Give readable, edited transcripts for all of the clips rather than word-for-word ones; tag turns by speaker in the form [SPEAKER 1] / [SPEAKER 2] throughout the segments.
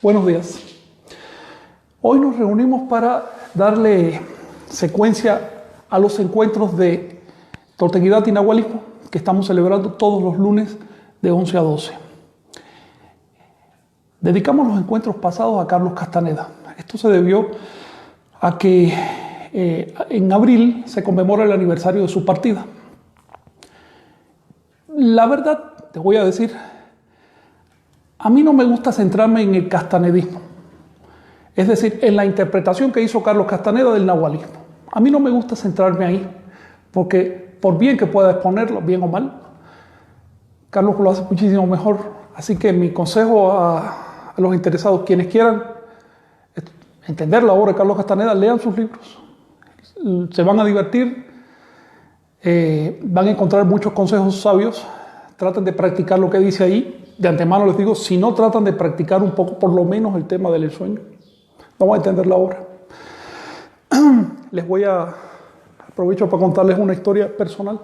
[SPEAKER 1] Buenos días. Hoy nos reunimos para darle secuencia a los encuentros de Tortequidad y Nahualismo que estamos celebrando todos los lunes de 11 a 12. Dedicamos los encuentros pasados a Carlos Castaneda. Esto se debió a que en abril se conmemora el aniversario de su partida. La verdad, te voy a decir, a mí no me gusta centrarme en el castanedismo, es decir, en la interpretación que hizo Carlos Castaneda del nahualismo. A mí no me gusta centrarme ahí, porque por bien que pueda exponerlo, bien o mal, Carlos lo hace muchísimo mejor. Así que mi consejo a los interesados, quienes quieran entender la obra de Carlos Castaneda, lean sus libros. Se van a divertir, van a encontrar muchos consejos sabios. Traten de practicar lo que dice ahí. De antemano les digo, si no tratan de practicar un poco, por lo menos el tema del ensueño, no van a entender la obra. Aprovecho para contarles una historia personal.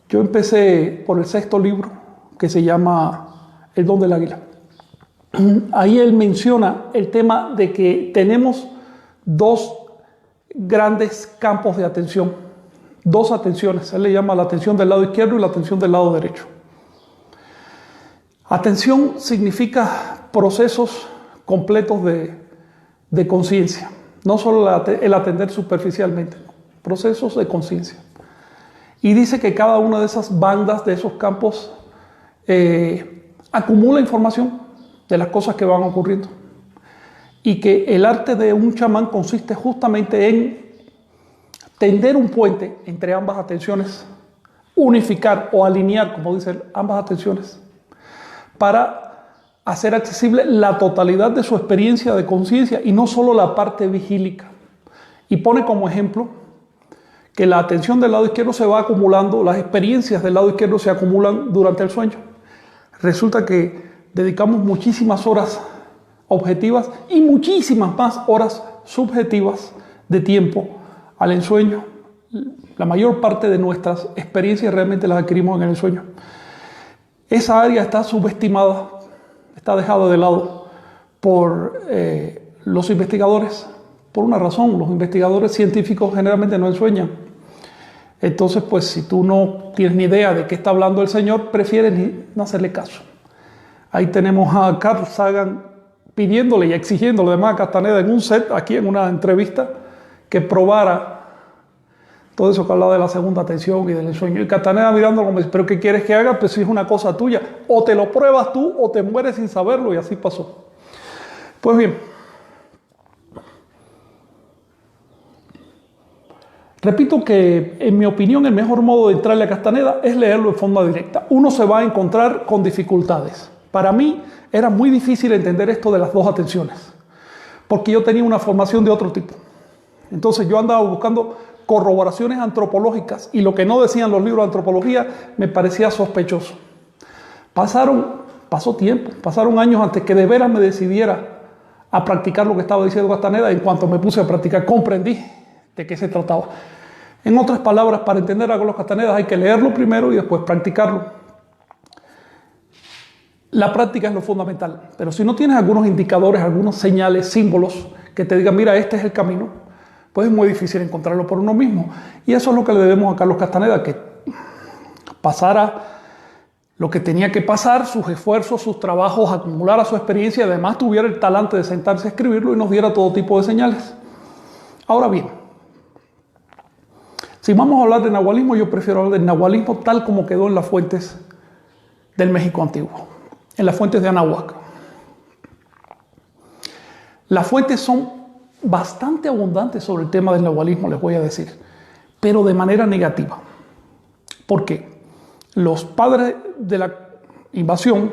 [SPEAKER 1] Yo empecé por el 6º libro, que se llama El don del águila. Ahí él menciona el tema de que tenemos dos grandes campos de atención, dos atenciones. Él le llama la atención del lado izquierdo y la atención del lado derecho. Atención significa procesos completos de conciencia, no solo el atender superficialmente, procesos de conciencia. Y dice que cada una de esas bandas, de esos campos, acumula información de las cosas que van ocurriendo. Y que el arte de un chamán consiste justamente en tender un puente entre ambas atenciones, unificar o alinear, como dicen, ambas atenciones, para hacer accesible la totalidad de su experiencia de conciencia y no solo la parte vigílica. Y pone como ejemplo que la atención del lado izquierdo se va acumulando, las experiencias del lado izquierdo se acumulan durante el sueño. Resulta que dedicamos muchísimas horas objetivas y muchísimas más horas subjetivas de tiempo al ensueño. La mayor parte de nuestras experiencias realmente las adquirimos en el sueño. Esa área está subestimada, está dejada de lado por los investigadores, por una razón. Los investigadores científicos generalmente no ensueñan. Entonces, pues si tú no tienes ni idea de qué está hablando el Señor, prefieres no hacerle caso. Ahí tenemos a Carl Sagan pidiéndole y exigiéndole además a Castaneda en un set, aquí en una entrevista, que probara todo eso que hablaba de la segunda atención y del ensueño. Y Castaneda mirándolo como dice, ¿pero qué quieres que haga? Pues si es una cosa tuya. O te lo pruebas tú o te mueres sin saberlo, y así pasó. Pues bien, repito que en mi opinión el mejor modo de entrarle a Castaneda es leerlo en forma directa. Uno se va a encontrar con dificultades. Para mí era muy difícil entender esto de las dos atenciones, porque yo tenía una formación de otro tipo. Entonces yo andaba buscando corroboraciones antropológicas y lo que no decían los libros de antropología me parecía sospechoso. Pasó tiempo, pasaron años antes que de veras me decidiera a practicar lo que estaba diciendo Castaneda. En cuanto me puse a practicar, comprendí de qué se trataba. En otras palabras, para entender a Carlos Castaneda hay que leerlo primero y después practicarlo. La práctica es lo fundamental, pero si no tienes algunos indicadores, algunos señales, símbolos que te digan, mira, este es el camino, pues es muy difícil encontrarlo por uno mismo. Y eso es lo que le debemos a Carlos Castaneda, que pasara lo que tenía que pasar, sus esfuerzos, sus trabajos, acumulara su experiencia y además tuviera el talante de sentarse a escribirlo y nos diera todo tipo de señales. Ahora bien, si vamos a hablar de nahualismo, yo prefiero hablar del nahualismo tal como quedó en las fuentes del México antiguo, en las fuentes de Anáhuac. Las fuentes son bastante abundantes sobre el tema del nahualismo, les voy a decir, pero de manera negativa. ¿Por qué? Los padres de la invasión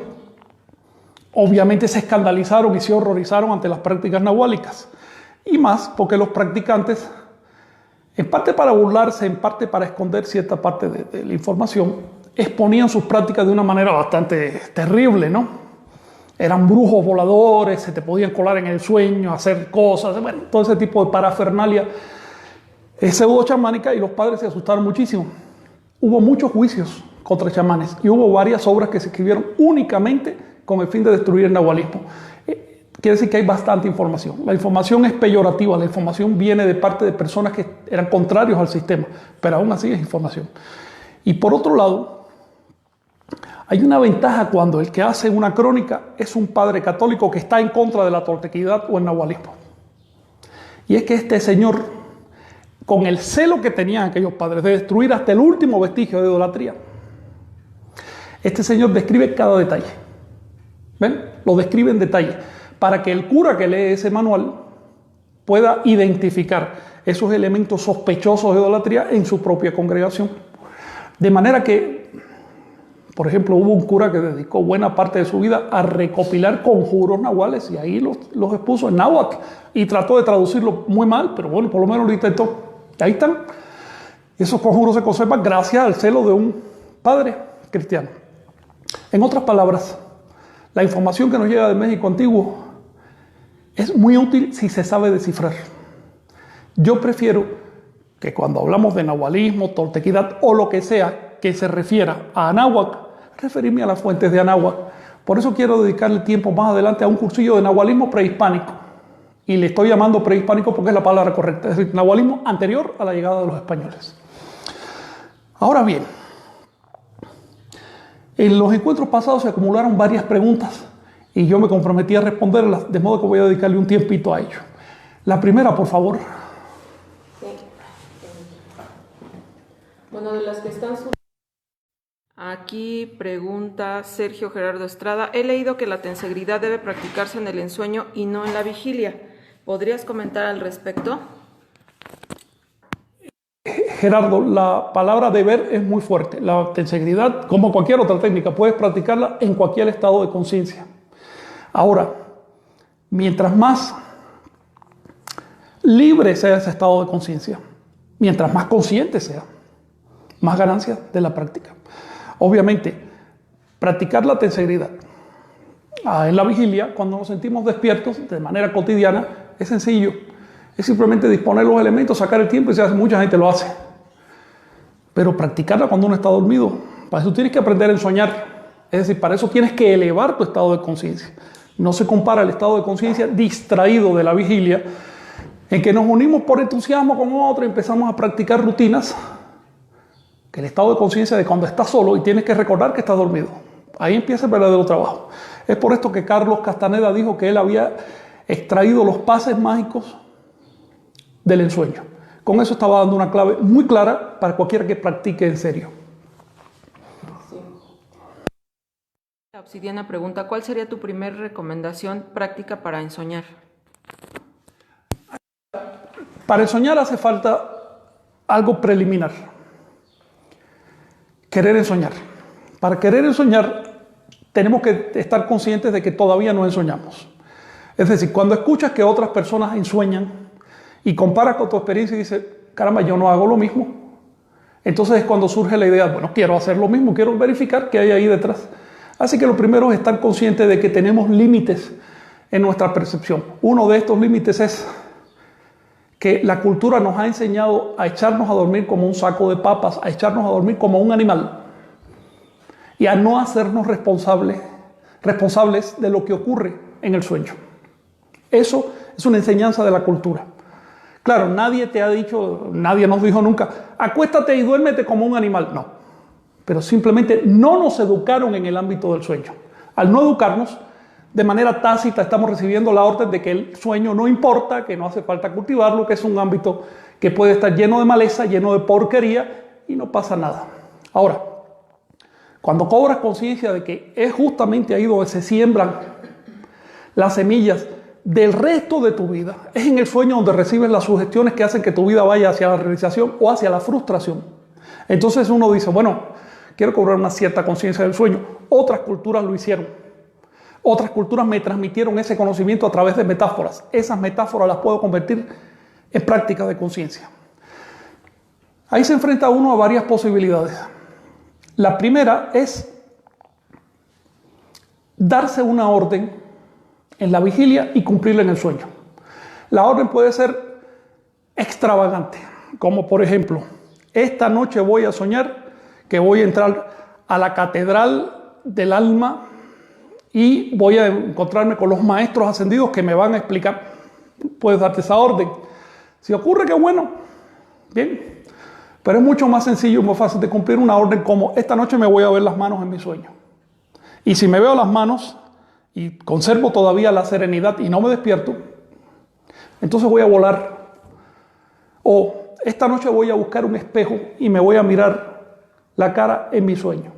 [SPEAKER 1] obviamente se escandalizaron y se horrorizaron ante las prácticas nahuálicas, y más porque los practicantes, en parte para burlarse, en parte para esconder cierta parte de la información, exponían sus prácticas de una manera bastante terrible, ¿no? Eran brujos voladores, se te podían colar en el sueño, hacer cosas, bueno, todo ese tipo de parafernalia pseudo chamánica, y los padres se asustaron muchísimo. Hubo muchos juicios contra chamanes y hubo varias obras que se escribieron únicamente con el fin de destruir el nahualismo. quiere decir que hay bastante información. La información es peyorativa, la información viene de parte de personas que eran contrarios al sistema, pero aún así es información. Y por otro lado, hay una ventaja cuando el que hace una crónica es un padre católico que está en contra de la toltequidad o el nahualismo. Y es que este señor, con el celo que tenían aquellos padres de destruir hasta el último vestigio de idolatría, este señor describe cada detalle. ¿Ven? Lo describe en detalle, para que el cura que lee ese manual pueda identificar esos elementos sospechosos de idolatría en su propia congregación. De manera que, por ejemplo, hubo un cura que dedicó buena parte de su vida a recopilar conjuros nahuales y ahí los expuso en náhuatl y trató de traducirlo muy mal, pero bueno, por lo menos lo intentó. Ahí están. Esos conjuros se conservan gracias al celo de un padre cristiano. En otras palabras, la información que nos llega de México antiguo es muy útil si se sabe descifrar. Yo prefiero que cuando hablamos de nahualismo, toltequidad o lo que sea que se refiera a Anáhuac, referirme a las fuentes de Anáhuac. Por eso quiero dedicarle tiempo más adelante a un cursillo de nahualismo prehispánico. Y le estoy llamando prehispánico porque es la palabra correcta, es decir, nahualismo anterior a la llegada de los españoles. Ahora bien, en los encuentros pasados se acumularon varias preguntas y yo me comprometí a responderlas, de modo que voy a dedicarle un tiempito a ello. La primera, por favor.
[SPEAKER 2] Sí. Bueno, de las que están... Aquí pregunta Sergio Gerardo Estrada. He leído que la tensegridad debe practicarse en el ensueño y no en la vigilia. ¿Podrías comentar al respecto?
[SPEAKER 1] Gerardo, la palabra deber es muy fuerte. La tensegridad, como cualquier otra técnica, puedes practicarla en cualquier estado de conciencia. Ahora, mientras más libre sea ese estado de conciencia, mientras más consciente sea, más ganancia de la práctica. Obviamente, practicar la tensegridad en la vigilia, cuando nos sentimos despiertos de manera cotidiana, es sencillo. Es simplemente disponer los elementos, sacar el tiempo y mucha gente lo hace. Pero practicarla cuando uno está dormido, para eso tienes que aprender a ensoñar. Es decir, para eso tienes que elevar tu estado de conciencia. No se compara el estado de conciencia distraído de la vigilia, en que nos unimos por entusiasmo con otro y empezamos a practicar rutinas, que el estado de conciencia de cuando estás solo y tienes que recordar que estás dormido. Ahí empieza el verdadero trabajo. Es por esto que Carlos Castaneda dijo que él había extraído los pases mágicos del ensueño. Con eso estaba dando una clave muy clara para cualquiera que practique en serio.
[SPEAKER 2] Sí. La Obsidiana pregunta, ¿cuál sería tu primera recomendación práctica para ensoñar?
[SPEAKER 1] Para ensoñar hace falta algo preliminar. Querer ensoñar. Para querer ensoñar tenemos que estar conscientes de que todavía no ensoñamos. Es decir, cuando escuchas que otras personas ensueñan y comparas con tu experiencia y dices, caramba, yo no hago lo mismo, entonces es cuando surge la idea, bueno, quiero hacer lo mismo, quiero verificar qué hay ahí detrás. Así que lo primero es estar consciente de que tenemos límites en nuestra percepción. Uno de estos límites es que la cultura nos ha enseñado a echarnos a dormir como un saco de papas, a echarnos a dormir como un animal y a no hacernos responsables de lo que ocurre en el sueño. Eso es una enseñanza de la cultura. Claro, nadie te ha dicho, nadie nos dijo nunca, acuéstate y duérmete como un animal. No, pero simplemente no nos educaron en el ámbito del sueño. Al no educarnos, de manera tácita estamos recibiendo la orden de que el sueño no importa, que no hace falta cultivarlo, que es un ámbito que puede estar lleno de maleza, lleno de porquería y no pasa nada. Ahora, cuando cobras conciencia de que es justamente ahí donde se siembran las semillas del resto de tu vida, es en el sueño donde recibes las sugestiones que hacen que tu vida vaya hacia la realización o hacia la frustración. Entonces uno dice, bueno, quiero cobrar una cierta conciencia del sueño. Otras culturas lo hicieron. Otras culturas me transmitieron ese conocimiento a través de metáforas. Esas metáforas las puedo convertir en prácticas de conciencia. Ahí se enfrenta uno a varias posibilidades. La primera es darse una orden en la vigilia y cumplirla en el sueño. La orden puede ser extravagante, como por ejemplo, esta noche voy a soñar que voy a entrar a la catedral del alma y voy a encontrarme con los maestros ascendidos que me van a explicar. Puedes darte esa orden. Si ocurre, qué bueno, bien. Pero es mucho más sencillo y más fácil de cumplir una orden como: esta noche me voy a ver las manos en mi sueño. Y si me veo las manos y conservo todavía la serenidad y no me despierto, entonces voy a volar. O esta noche voy a buscar un espejo y me voy a mirar la cara en mi sueño.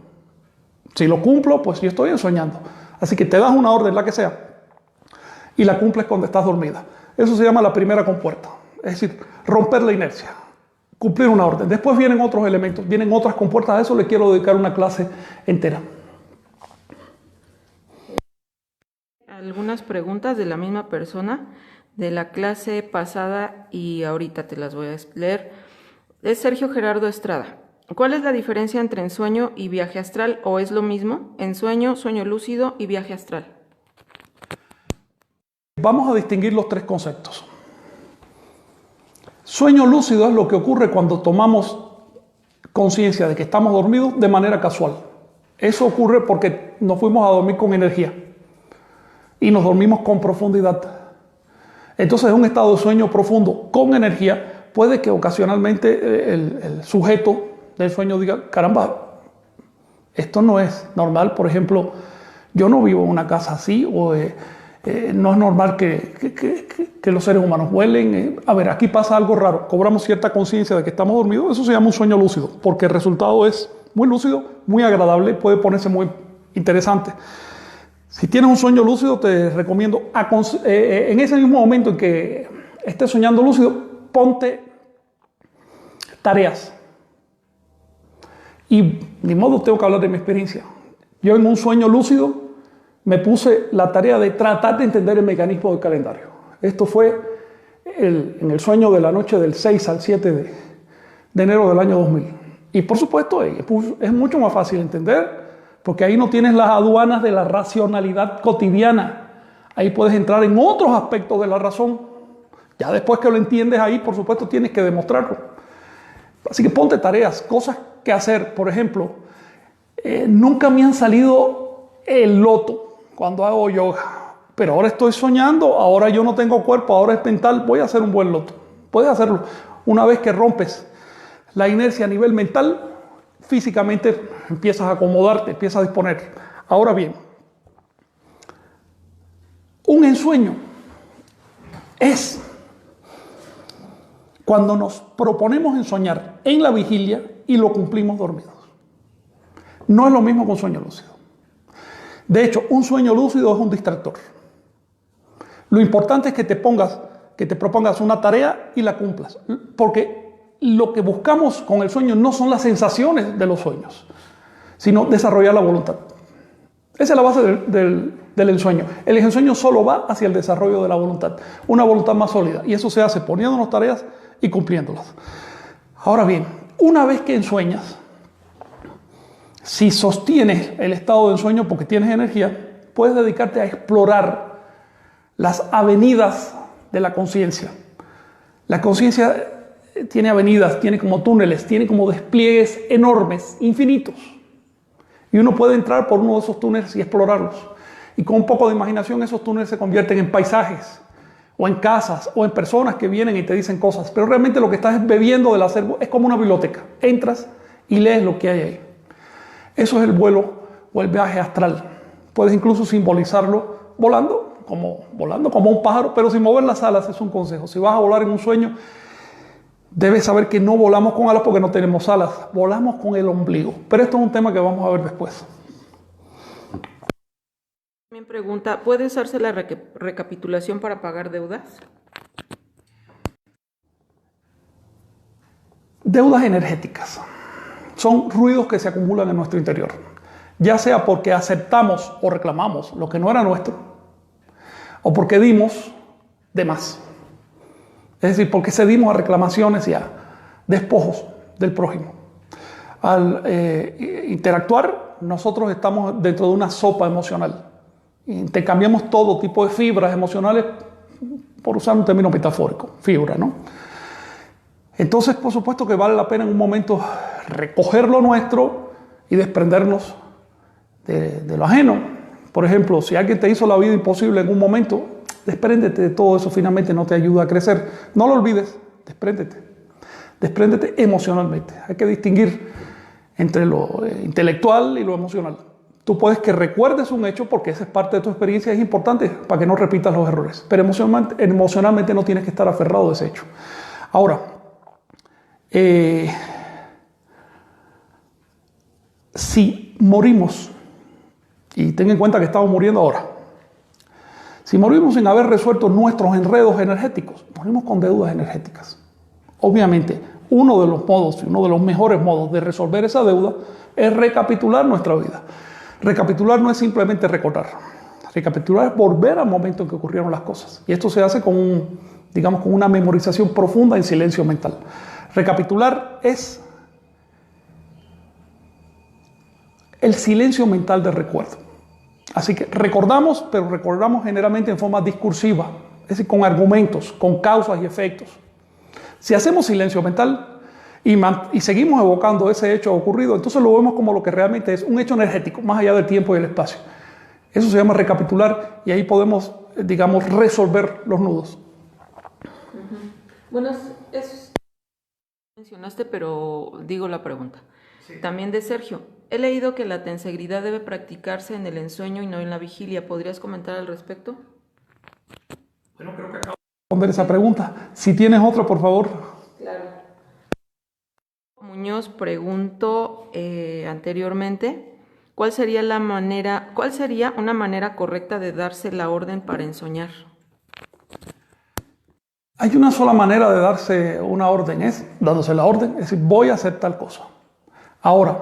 [SPEAKER 1] Si lo cumplo, pues yo estoy soñando. Así que te das una orden, la que sea, y la cumples cuando estás dormida. Eso se llama la primera compuerta. Es decir, romper la inercia, cumplir una orden. Después vienen otros elementos, vienen otras compuertas. A eso le quiero dedicar una clase entera.
[SPEAKER 2] Algunas preguntas de la misma persona de la clase pasada y ahorita te las voy a leer. Es Sergio Gerardo Estrada. ¿Cuál es la diferencia entre ensueño y viaje astral, o es lo mismo? Ensueño, sueño lúcido y viaje astral.
[SPEAKER 1] Vamos a distinguir los tres conceptos. Sueño lúcido es lo que ocurre cuando tomamos conciencia de que estamos dormidos de manera casual. Eso ocurre porque nos fuimos a dormir con energía y nos dormimos con profundidad. Entonces, en un estado de sueño profundo con energía, puede que ocasionalmente el sujeto del sueño diga: caramba, esto no es normal. Por ejemplo, yo no vivo en una casa así, o no es normal que los seres humanos vuelen. A ver, aquí pasa algo raro. Cobramos cierta conciencia de que estamos dormidos. Eso se llama un sueño lúcido, porque el resultado es muy lúcido, muy agradable, puede ponerse muy interesante. Si tienes un sueño lúcido, te recomiendo, en ese mismo momento en que estés soñando lúcido, ponte tareas. Y ni modo, tengo que hablar de mi experiencia. Yo en un sueño lúcido me puse la tarea de tratar de entender el mecanismo del calendario. Esto fue en el sueño de la noche del 6 al 7 de enero del año 2000. Y por supuesto, es mucho más fácil entender, porque ahí no tienes las aduanas de la racionalidad cotidiana. Ahí puedes entrar en otros aspectos de la razón. Ya después que lo entiendes ahí, por supuesto, tienes que demostrarlo. Así que ponte tareas, cosas que hacer. Por ejemplo, nunca me han salido el loto cuando hago yoga, pero ahora estoy soñando, ahora yo no tengo cuerpo, ahora es mental, voy a hacer un buen loto. Puedes hacerlo. Una vez que rompes la inercia a nivel mental, físicamente empiezas a acomodarte, empiezas a disponer. Ahora bien, un ensueño es cuando nos proponemos ensoñar en la vigilia y lo cumplimos dormidos. No es lo mismo que un sueño lúcido. De hecho, un sueño lúcido es un distractor. Lo importante es que te propongas una tarea y la cumplas, porque lo que buscamos con el sueño no son las sensaciones de los sueños, sino desarrollar la voluntad. Esa es la base del ensueño. El ensueño solo va hacia el desarrollo de la voluntad, una voluntad más sólida, y eso se hace poniéndonos tareas y cumpliéndolas. Ahora bien, una vez que ensueñas, si sostienes el estado de ensueño porque tienes energía, puedes dedicarte a explorar las avenidas de la conciencia. La conciencia tiene avenidas, tiene como túneles, tiene como despliegues enormes, infinitos. Y uno puede entrar por uno de esos túneles y explorarlos. Y con un poco de imaginación esos túneles se convierten en paisajes, o en casas, o en personas que vienen y te dicen cosas. Pero realmente lo que estás bebiendo del acervo es como una biblioteca. Entras y lees lo que hay ahí. Eso es el vuelo o el viaje astral. Puedes incluso simbolizarlo volando como un pájaro, pero sin mover las alas. Es un consejo. Si vas a volar en un sueño, debes saber que no volamos con alas porque no tenemos alas. Volamos con el ombligo. Pero esto es un tema que vamos a ver después.
[SPEAKER 2] También pregunta, ¿puede usarse la recapitulación para pagar deudas?
[SPEAKER 1] Deudas energéticas. Son ruidos que se acumulan en nuestro interior, ya sea porque aceptamos o reclamamos lo que no era nuestro, o porque dimos de más. Es decir, porque cedimos a reclamaciones y a despojos del prójimo. Al interactuar, nosotros estamos dentro de una sopa emocional. Intercambiamos todo tipo de fibras emocionales, por usar un término metafórico, fibra, ¿no? Entonces, por supuesto que vale la pena en un momento recoger lo nuestro y desprendernos de lo ajeno. Por ejemplo, si alguien te hizo la vida imposible en un momento, despréndete de todo eso, finalmente no te ayuda a crecer. No lo olvides, despréndete. Despréndete emocionalmente. Hay que distinguir entre lo intelectual y lo emocional. Tú puedes que recuerdes un hecho porque esa es parte de tu experiencia, es importante para que no repitas los errores, pero emocionalmente no tienes que estar aferrado a ese hecho. Ahora, si morimos, y ten en cuenta que estamos muriendo ahora, si morimos sin haber resuelto nuestros enredos energéticos, morimos con deudas energéticas. Obviamente, uno de los mejores modos de resolver esa deuda es recapitular nuestra vida. Recapitular no es simplemente recordar. Recapitular es volver al momento en que ocurrieron las cosas. Y esto se hace con una memorización profunda en silencio mental. Recapitular es el silencio mental del recuerdo. Así que recordamos, pero recordamos generalmente en forma discursiva, es decir, con argumentos, con causas y efectos. Si hacemos silencio mental y seguimos evocando ese hecho ocurrido, entonces lo vemos como lo que realmente es un hecho energético, más allá del tiempo y el espacio. Eso se llama recapitular y ahí podemos, resolver los nudos.
[SPEAKER 2] Bueno, eso mencionaste, pero digo la pregunta. Sí. También de Sergio. He leído que la tensegridad debe practicarse en el ensueño y no en la vigilia. ¿Podrías comentar al respecto?
[SPEAKER 1] Bueno, creo que acabo de responder esa pregunta. Si tienes otra, por favor.
[SPEAKER 2] Claro. Muñoz preguntó anteriormente, ¿cuál sería una manera correcta de darse la orden para ensoñar?
[SPEAKER 1] Hay una sola manera de darse una orden, es dándose la orden, es decir, voy a hacer tal cosa. Ahora,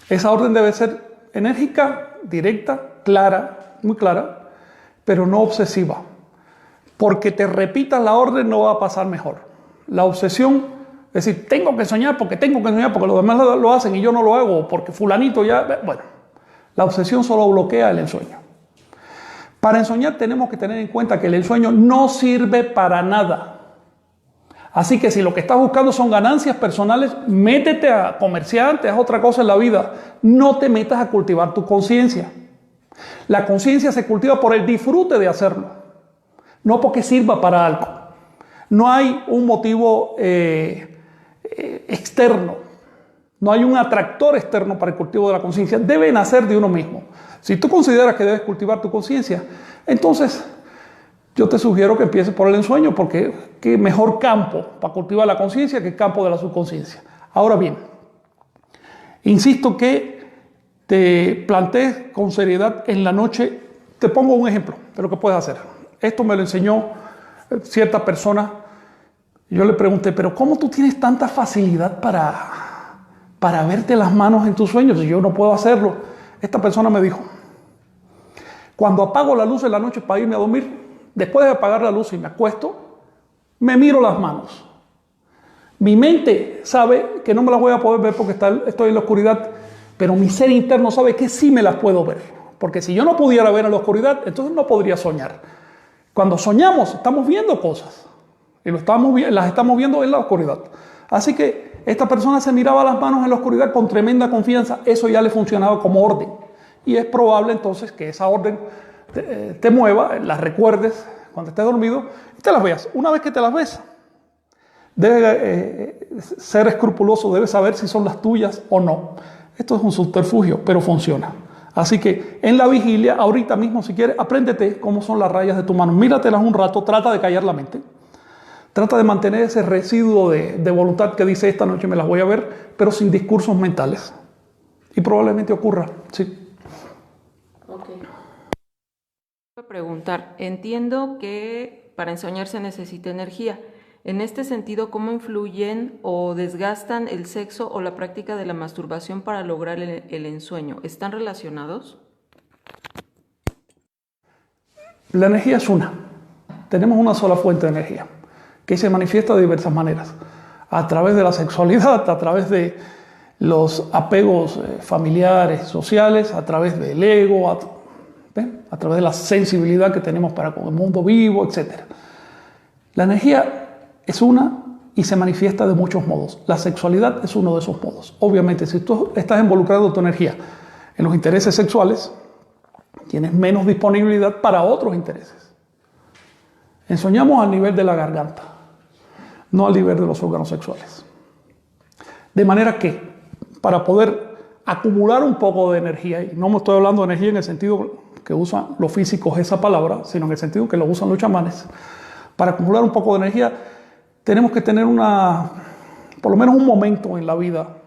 [SPEAKER 1] esa orden debe ser enérgica, directa, clara, muy clara, pero no obsesiva. Porque te repitas la orden no va a pasar mejor. La obsesión, es decir, tengo que soñar porque los demás lo hacen y yo no lo hago, porque fulanito ya... Bueno, la obsesión solo bloquea el ensueño. Para ensoñar tenemos que tener en cuenta que el ensueño no sirve para nada. Así que si lo que estás buscando son ganancias personales, métete a comerciante, haz otra cosa en la vida. No te metas a cultivar tu conciencia. La conciencia se cultiva por el disfrute de hacerlo, no porque sirva para algo. No hay un motivo externo, no hay un atractor externo para el cultivo de la conciencia. Debe nacer de uno mismo. Si tú consideras que debes cultivar tu conciencia, entonces yo te sugiero que empieces por el ensueño, porque qué mejor campo para cultivar la conciencia que el campo de la subconsciencia. Ahora bien, insisto que te plantees con seriedad en la noche. Te pongo un ejemplo de lo que puedes hacer. Esto me lo enseñó cierta persona. Yo le pregunté, pero ¿cómo tú tienes tanta facilidad para verte las manos en tus sueños? Si yo no puedo hacerlo. Esta persona me dijo, cuando apago la luz en la noche para irme a dormir, después de apagar la luz y me acuesto, me miro las manos. Mi mente sabe que no me las voy a poder ver porque estoy en la oscuridad, pero mi ser interno sabe que sí me las puedo ver. Porque si yo no pudiera ver en la oscuridad, entonces no podría soñar. Cuando soñamos, estamos viendo cosas y las estamos viendo en la oscuridad. Así que esta persona se miraba las manos en la oscuridad con tremenda confianza. Eso ya le funcionaba como orden. Y es probable entonces que esa orden te mueva, las recuerdes cuando estés dormido y te las veas. Una vez que te las ves, debes ser escrupuloso, debes saber si son las tuyas o no. Esto es un subterfugio, pero funciona. Así que en la vigilia, ahorita mismo si quieres, apréndete cómo son las rayas de tu mano. Míratelas un rato, trata de callar la mente. Trata de mantener ese residuo de voluntad que dice esta noche me las voy a ver, pero sin discursos mentales. Y probablemente ocurra, sí.
[SPEAKER 2] Preguntar, entiendo que para ensoñar se necesita energía. En este sentido, ¿cómo influyen o desgastan el sexo o la práctica de la masturbación para lograr el ensueño? ¿Están relacionados?
[SPEAKER 1] La energía es una. Tenemos una sola fuente de energía que se manifiesta de diversas maneras. A través de la sexualidad, a través de los apegos familiares, sociales, a través del ego, a través de la sensibilidad que tenemos para con el mundo vivo, etc. La energía es una y se manifiesta de muchos modos. La sexualidad es uno de esos modos. Obviamente, si tú estás involucrando tu energía en los intereses sexuales, tienes menos disponibilidad para otros intereses. Ensoñamos al nivel de la garganta, no al nivel de los órganos sexuales. De manera que, para poder acumular un poco de energía, y no me estoy hablando de energía en el sentido que usan los físicos esa palabra, sino en el sentido que lo usan los chamanes, para acumular un poco de energía, tenemos que tener por lo menos un momento en la vida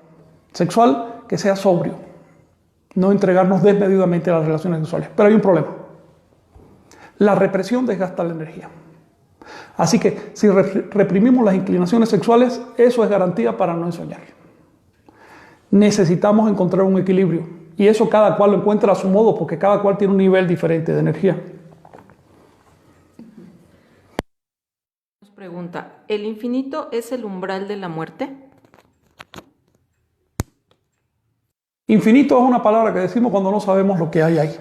[SPEAKER 1] sexual que sea sobrio, no entregarnos desmedidamente a las relaciones sexuales. Pero hay un problema. La represión desgasta la energía. Así que si reprimimos las inclinaciones sexuales, eso es garantía para no ensoñar. Necesitamos encontrar un equilibrio y eso cada cual lo encuentra a su modo porque cada cual tiene un nivel diferente de energía.
[SPEAKER 2] Nos pregunta, ¿el infinito es el umbral de la muerte?
[SPEAKER 1] Infinito es una palabra que decimos cuando no sabemos lo que hay ahí.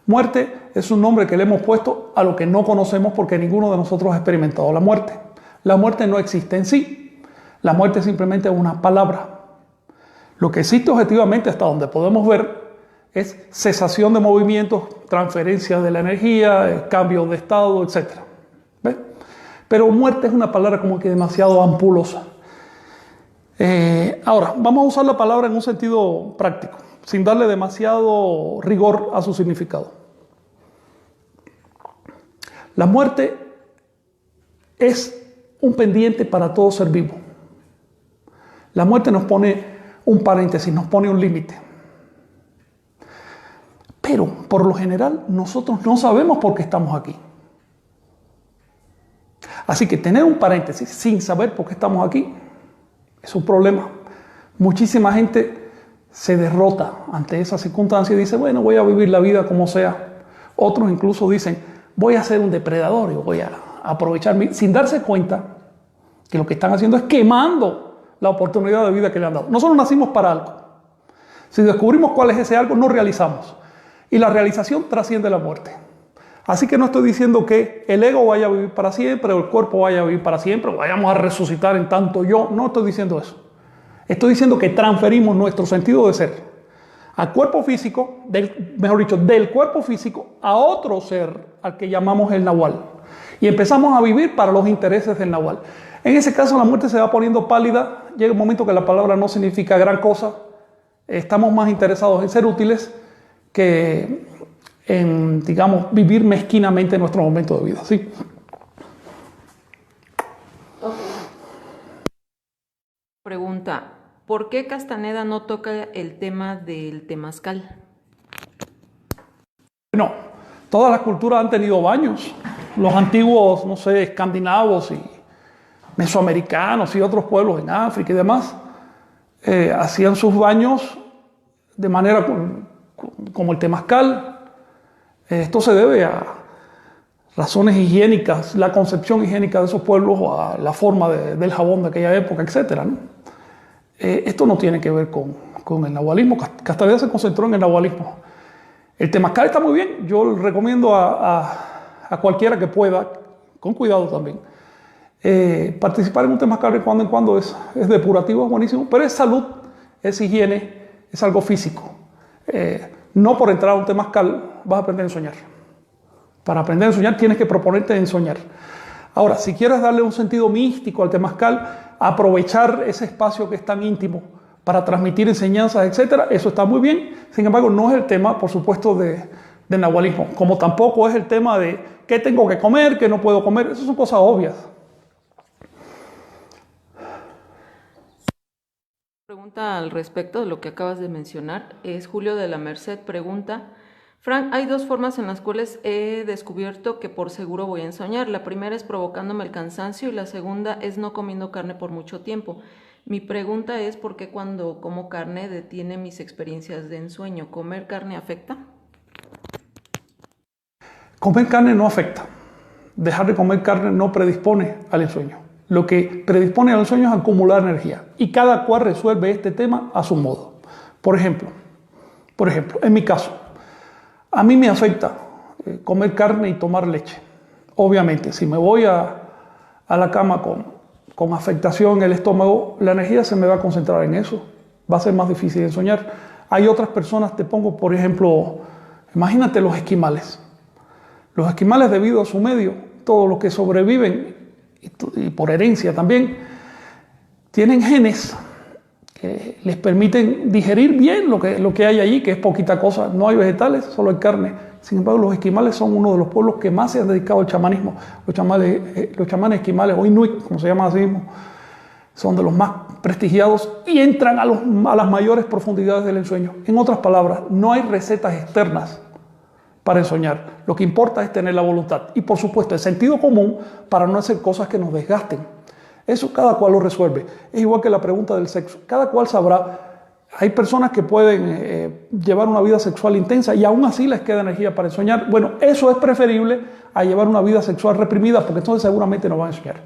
[SPEAKER 1] Muerte es un nombre que le hemos puesto a lo que no conocemos porque ninguno de nosotros ha experimentado la muerte. La muerte no existe en sí. La muerte es simplemente una palabra. Lo que existe objetivamente hasta donde podemos ver es cesación de movimientos, transferencia de la energía, cambio de estado, etc. ¿Ves? Pero muerte es una palabra como que demasiado ampulosa. Ahora, vamos a usar la palabra en un sentido práctico, sin darle demasiado rigor a su significado. La muerte es un pendiente para todo ser vivo. La muerte nos pone un paréntesis, nos pone un límite. Pero, por lo general, nosotros no sabemos por qué estamos aquí. Así que tener un paréntesis sin saber por qué estamos aquí es un problema. Muchísima gente se derrota ante esa circunstancia y dice, bueno, voy a vivir la vida como sea. Otros incluso dicen, voy a ser un depredador y voy a aprovechar sin darse cuenta que lo que están haciendo es quemando la oportunidad de vida que le han dado. Nosotros nacimos para algo. Si descubrimos cuál es ese algo, nos realizamos. Y la realización trasciende la muerte. Así que no estoy diciendo que el ego vaya a vivir para siempre o el cuerpo vaya a vivir para siempre o vayamos a resucitar en tanto yo. No estoy diciendo eso. Estoy diciendo que transferimos nuestro sentido de ser al cuerpo físico, del cuerpo físico a otro ser al que llamamos el Nahual. Y empezamos a vivir para los intereses del Nahual. En ese caso la muerte se va poniendo pálida, llega un momento que la palabra no significa gran cosa, estamos más interesados en ser útiles que en, digamos, vivir mezquinamente nuestro momento de vida. ¿Sí?
[SPEAKER 2] Pregunta, ¿por qué Castaneda no toca el tema del temazcal?
[SPEAKER 1] Bueno, todas las culturas han tenido baños. Los antiguos, no sé, escandinavos y mesoamericanos y otros pueblos en África y demás, hacían sus baños de manera como el temazcal. Esto se debe a razones higiénicas, la concepción higiénica de esos pueblos, o a la forma del jabón de aquella época, etc., ¿no? Esto no tiene que ver con el nahualismo. Castaneda se concentró en el nahualismo. El temazcal está muy bien. Yo le recomiendo a cualquiera que pueda, con cuidado también, participar en un temazcal de cuando en cuando. Es depurativo, es buenísimo, pero es salud, es higiene, es algo físico. No por entrar a un temazcal vas a aprender a ensoñar. Para aprender a ensoñar tienes que proponerte ensoñar. Ahora, si quieres darle un sentido místico al temazcal, aprovechar ese espacio que es tan íntimo para transmitir enseñanzas, etcétera, eso está muy bien. Sin embargo, no es el tema, por supuesto, de nahualismo, como tampoco es el tema de qué tengo que comer, qué no puedo comer. Esas son cosas obvias.
[SPEAKER 2] Pregunta al respecto de lo que acabas de mencionar. Es Julio de la Merced. Pregunta, Frank, hay dos formas en las cuales he descubierto que por seguro voy a ensoñar. La primera es provocándome el cansancio y la segunda es no comiendo carne por mucho tiempo. Mi pregunta es ¿por qué cuando como carne detiene mis experiencias de ensueño? ¿Comer carne afecta?
[SPEAKER 1] Comer carne no afecta. Dejar de comer carne no predispone al ensueño. Lo que predispone al ensueño es acumular energía. Y cada cual resuelve este tema a su modo. Por ejemplo, en mi caso, a mí me afecta comer carne y tomar leche. Obviamente, si me voy a la cama con afectación en el estómago, la energía se me va a concentrar en eso. Va a ser más difícil de ensoñar. Hay otras personas, te pongo por ejemplo Imagínate los esquimales. Los esquimales, debido a su medio, todos los que sobreviven, y por herencia también, tienen genes que les permiten digerir bien lo que hay allí, que es poquita cosa. No hay vegetales, solo hay carne. Sin embargo, los esquimales son uno de los pueblos que más se han dedicado al chamanismo. Los chamanes esquimales, o inuit, como se llama así mismo, son de los más prestigiados y entran a las mayores profundidades del ensueño. En otras palabras, no hay recetas externas para ensoñar. Lo que importa es tener la voluntad y, por supuesto, el sentido común para no hacer cosas que nos desgasten. Eso cada cual lo resuelve. Es igual que la pregunta del sexo. Cada cual sabrá. Hay personas que pueden llevar una vida sexual intensa y aún así les queda energía para ensoñar. Bueno, eso es preferible a llevar una vida sexual reprimida, porque entonces seguramente no van a ensoñar.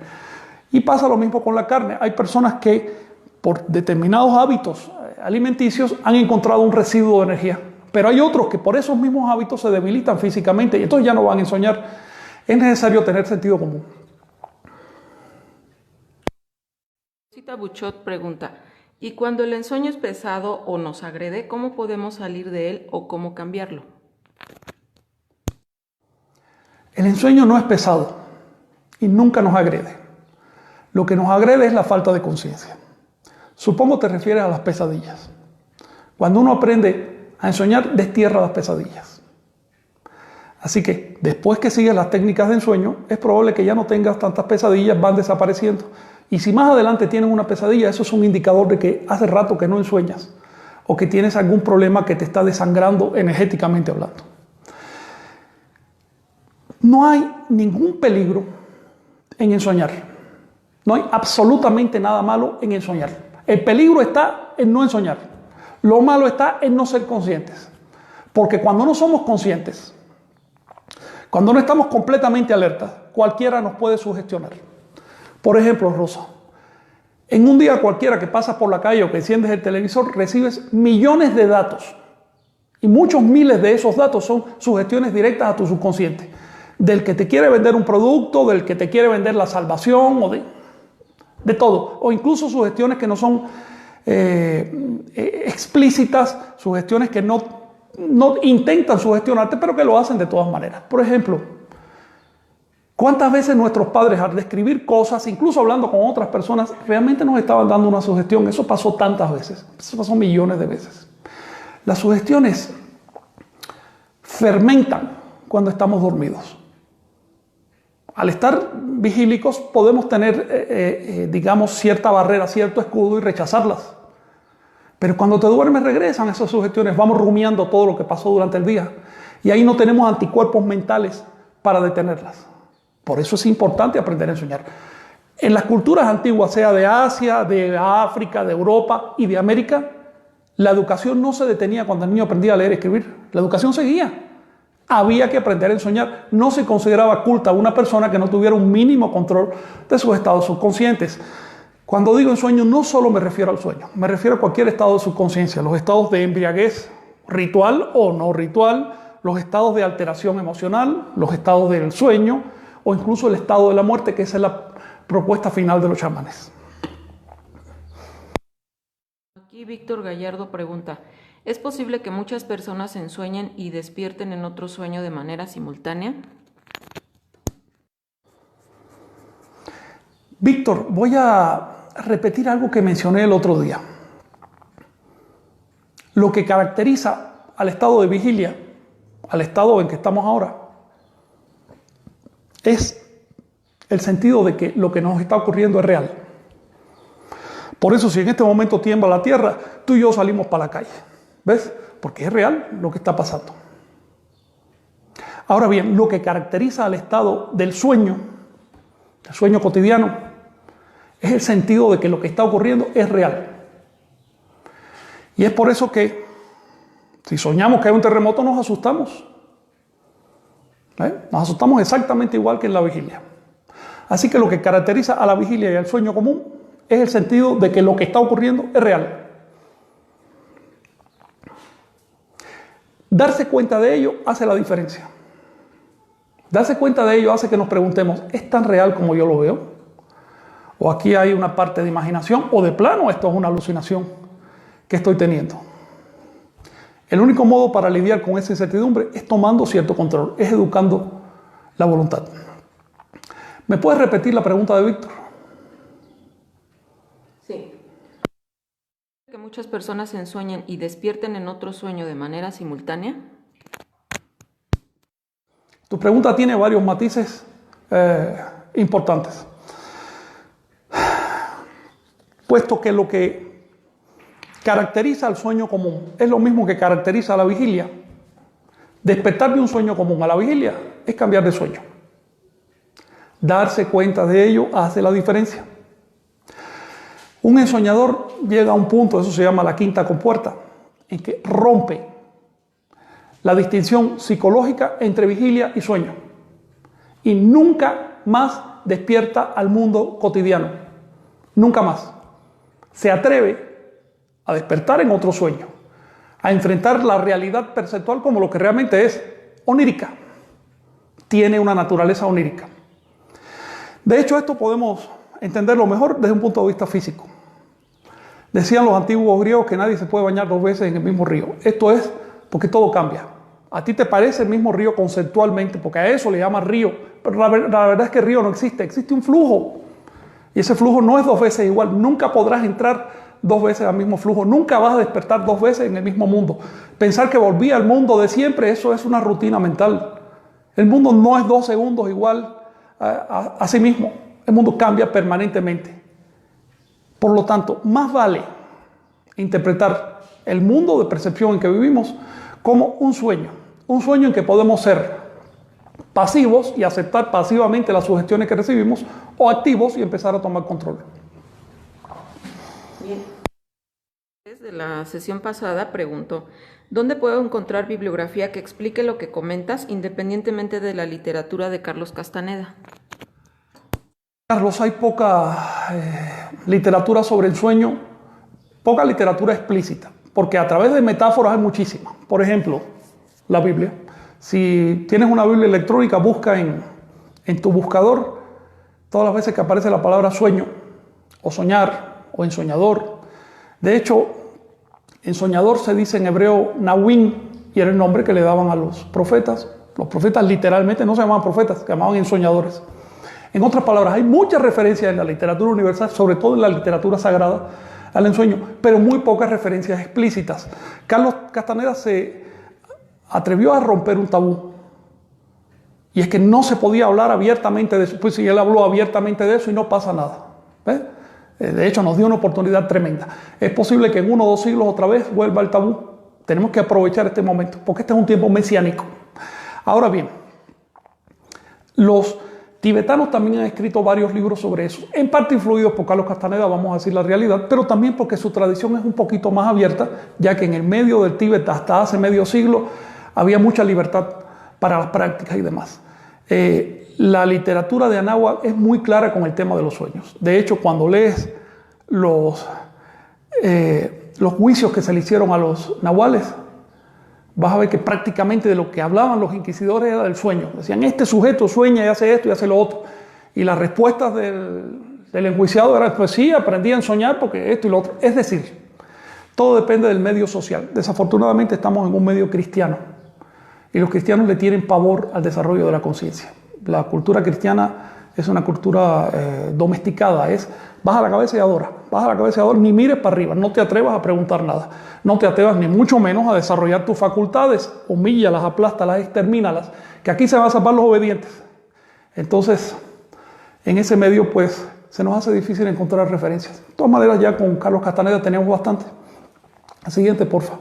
[SPEAKER 1] Y pasa lo mismo con la carne. Hay personas que por determinados hábitos alimenticios han encontrado un residuo de energía. Pero hay otros que por esos mismos hábitos se debilitan físicamente y entonces ya no van a ensoñar. Es necesario tener sentido común.
[SPEAKER 2] Cita Buchot pregunta, ¿y cuando el ensueño es pesado o nos agrede, cómo podemos salir de él o cómo cambiarlo?
[SPEAKER 1] El ensueño no es pesado y nunca nos agrede. Lo que nos agrede es la falta de conciencia. Supongo te refieres a las pesadillas. Cuando uno aprende a ensoñar, destierra las pesadillas. Así que después que sigues las técnicas de ensueño, es probable que ya no tengas tantas pesadillas, van desapareciendo. Y si más adelante tienes una pesadilla, eso es un indicador de que hace rato que no ensueñas o que tienes algún problema que te está desangrando energéticamente hablando. No hay ningún peligro en ensoñar. No hay absolutamente nada malo en ensoñar. El peligro está en no ensoñar. Lo malo está en no ser conscientes. Porque cuando no somos conscientes, cuando no estamos completamente alertas, cualquiera nos puede sugestionar. Por ejemplo, Rosa, en un día cualquiera que pasas por la calle o que enciendes el televisor, recibes millones de datos. Y muchos miles de esos datos son sugestiones directas a tu subconsciente. Del que te quiere vender un producto, del que te quiere vender la salvación, o de todo. O incluso sugestiones que no son explícitas, sugestiones que no intentan sugestionarte, pero que lo hacen de todas maneras. Por ejemplo, ¿cuántas veces nuestros padres al describir cosas, incluso hablando con otras personas, realmente nos estaban dando una sugestión? Eso pasó tantas veces, eso pasó millones de veces. Las sugestiones fermentan cuando estamos dormidos. Al estar vigílicos podemos tener, digamos, cierta barrera, cierto escudo y rechazarlas. Pero cuando te duermes regresan esas sugestiones, vamos rumiando todo lo que pasó durante el día. Y ahí no tenemos anticuerpos mentales para detenerlas. Por eso es importante aprender a ensoñar. En las culturas antiguas, sea de Asia, de África, de Europa y de América, la educación no se detenía cuando el niño aprendía a leer y escribir. La educación seguía. Había que aprender a ensoñar. No se consideraba culta a una persona que no tuviera un mínimo control de sus estados subconscientes. Cuando digo ensueño, no solo me refiero al sueño, me refiero a cualquier estado de subconsciencia, los estados de embriaguez ritual o no ritual, los estados de alteración emocional, los estados del sueño o incluso el estado de la muerte, que esa es la propuesta final de los chamanes.
[SPEAKER 2] Aquí Víctor Gallardo pregunta, ¿es posible que muchas personas ensueñen y despierten en otro sueño de manera simultánea?
[SPEAKER 1] Víctor, voy a repetir algo que mencioné el otro día. Lo que caracteriza al estado de vigilia, al estado en que estamos ahora, es el sentido de que lo que nos está ocurriendo es real. Por eso, si en este momento tiembla la tierra, tú y yo salimos para la calle. ¿Ves? Porque es real lo que está pasando. Ahora bien, lo que caracteriza al estado del sueño, el sueño cotidiano, es el sentido de que lo que está ocurriendo es real. Y es por eso que si soñamos que hay un terremoto nos asustamos. Nos asustamos exactamente igual que en la vigilia. Así que lo que caracteriza a la vigilia y al sueño común es el sentido de que lo que está ocurriendo es real. Darse cuenta de ello hace la diferencia. Darse cuenta de ello hace que nos preguntemos, ¿es tan real como yo lo veo? ¿O aquí hay una parte de imaginación? ¿O de plano esto es una alucinación que estoy teniendo? El único modo para lidiar con esa incertidumbre es tomando cierto control, es educando la voluntad. ¿Me puedes repetir la pregunta de Víctor?
[SPEAKER 2] Sí. ¿Que muchas personas ensueñen y despierten en otro sueño de manera simultánea?
[SPEAKER 1] Tu pregunta tiene varios matices importantes. Puesto que lo que caracteriza al sueño común es lo mismo que caracteriza a la vigilia, despertar de un sueño común a la vigilia es cambiar de sueño. Darse cuenta de ello hace la diferencia. Un ensoñador llega a un punto, eso se llama la quinta compuerta, en que rompe la distinción psicológica entre vigilia y sueño. Y nunca más despierta al mundo cotidiano. Nunca más. Se atreve a despertar en otro sueño, a enfrentar la realidad perceptual como lo que realmente es, onírica. Tiene una naturaleza onírica. De hecho, esto podemos entenderlo mejor desde un punto de vista físico. Decían los antiguos griegos que nadie se puede bañar dos veces en el mismo río. Esto es porque todo cambia. A ti te parece el mismo río conceptualmente, porque a eso le llaman río, pero la verdad es que el río no existe, existe un flujo. Y ese flujo no es dos veces igual, nunca podrás entrar dos veces al mismo flujo, nunca vas a despertar dos veces en el mismo mundo. Pensar que volví al mundo de siempre, eso es una rutina mental. El mundo no es 2 segundos igual a sí mismo, el mundo cambia permanentemente. Por lo tanto, más vale interpretar el mundo de percepción en que vivimos como un sueño en que podemos ser pasivos y aceptar pasivamente las sugestiones que recibimos, o activos y empezar a tomar control.
[SPEAKER 2] Bien. Desde la sesión pasada preguntó, ¿dónde puedo encontrar bibliografía que explique lo que comentas independientemente de la literatura de Carlos Castaneda?
[SPEAKER 1] Carlos, hay poca literatura sobre el sueño, poca literatura explícita, porque a través de metáforas hay muchísimas. Por ejemplo, la Biblia. Si tienes una Biblia electrónica, busca en tu buscador todas las veces que aparece la palabra sueño, o soñar, o ensoñador. De hecho, ensoñador se dice en hebreo Nawin, y era el nombre que le daban a los profetas. Los profetas literalmente no se llamaban profetas, se llamaban ensoñadores. En otras palabras, hay muchas referencias en la literatura universal, sobre todo en la literatura sagrada, al ensueño, pero muy pocas referencias explícitas. Carlos Castaneda se atrevió a romper un tabú. Y es que no se podía hablar abiertamente de eso. Pues si él habló abiertamente de eso y no pasa nada. ¿Ves? De hecho, nos dio una oportunidad tremenda. Es posible que en 1 o 2 siglos otra vez vuelva el tabú. Tenemos que aprovechar este momento, porque este es un tiempo mesiánico. Ahora bien, los tibetanos también han escrito varios libros sobre eso, en parte influidos por Carlos Castaneda, vamos a decir la realidad, pero también porque su tradición es un poquito más abierta, ya que en el medio del Tíbet hasta hace medio siglo había mucha libertad para las prácticas y demás. La literatura de Anáhuac es muy clara con el tema de los sueños. De hecho, cuando lees los juicios que se le hicieron a los nahuales, vas a ver que prácticamente de lo que hablaban los inquisidores era del sueño. Decían, este sujeto sueña y hace esto y hace lo otro. Y las respuestas del enjuiciado eran, pues sí, aprendí a soñar porque esto y lo otro. Es decir, todo depende del medio social. Desafortunadamente estamos en un medio cristiano. Y los cristianos le tienen pavor al desarrollo de la conciencia. La cultura cristiana es una cultura domesticada. Baja la cabeza y adora. Baja la cabeza y adora. Ni mires para arriba. No te atrevas a preguntar nada. No te atrevas ni mucho menos a desarrollar tus facultades. Humíllalas, aplástalas, extermínalas. Que aquí se van a salvar los obedientes. Entonces, en ese medio, pues, se nos hace difícil encontrar referencias. De todas maneras, ya con Carlos Castaneda tenemos bastante. La siguiente, porfa.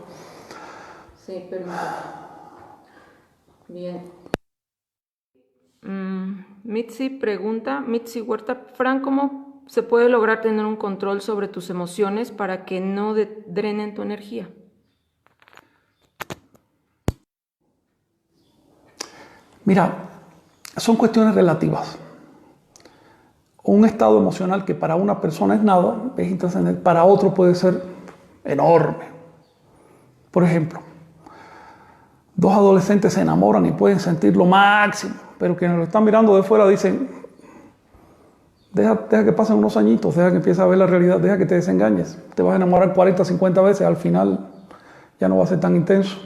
[SPEAKER 2] Sí, permítame. Bien. Mitzi Huerta, Fran, ¿cómo se puede lograr tener un control sobre tus emociones para que no drenen tu energía?
[SPEAKER 1] Mira, son cuestiones relativas. Un estado emocional que para una persona es nada, es intrascendente, para otro puede ser enorme. Por ejemplo, 2 adolescentes se enamoran y pueden sentir lo máximo, pero quienes lo están mirando de fuera dicen, deja que pasen unos añitos, deja que empieces a ver la realidad, deja que te desengañes, te vas a enamorar 40, 50 veces, al final ya no va a ser tan intenso.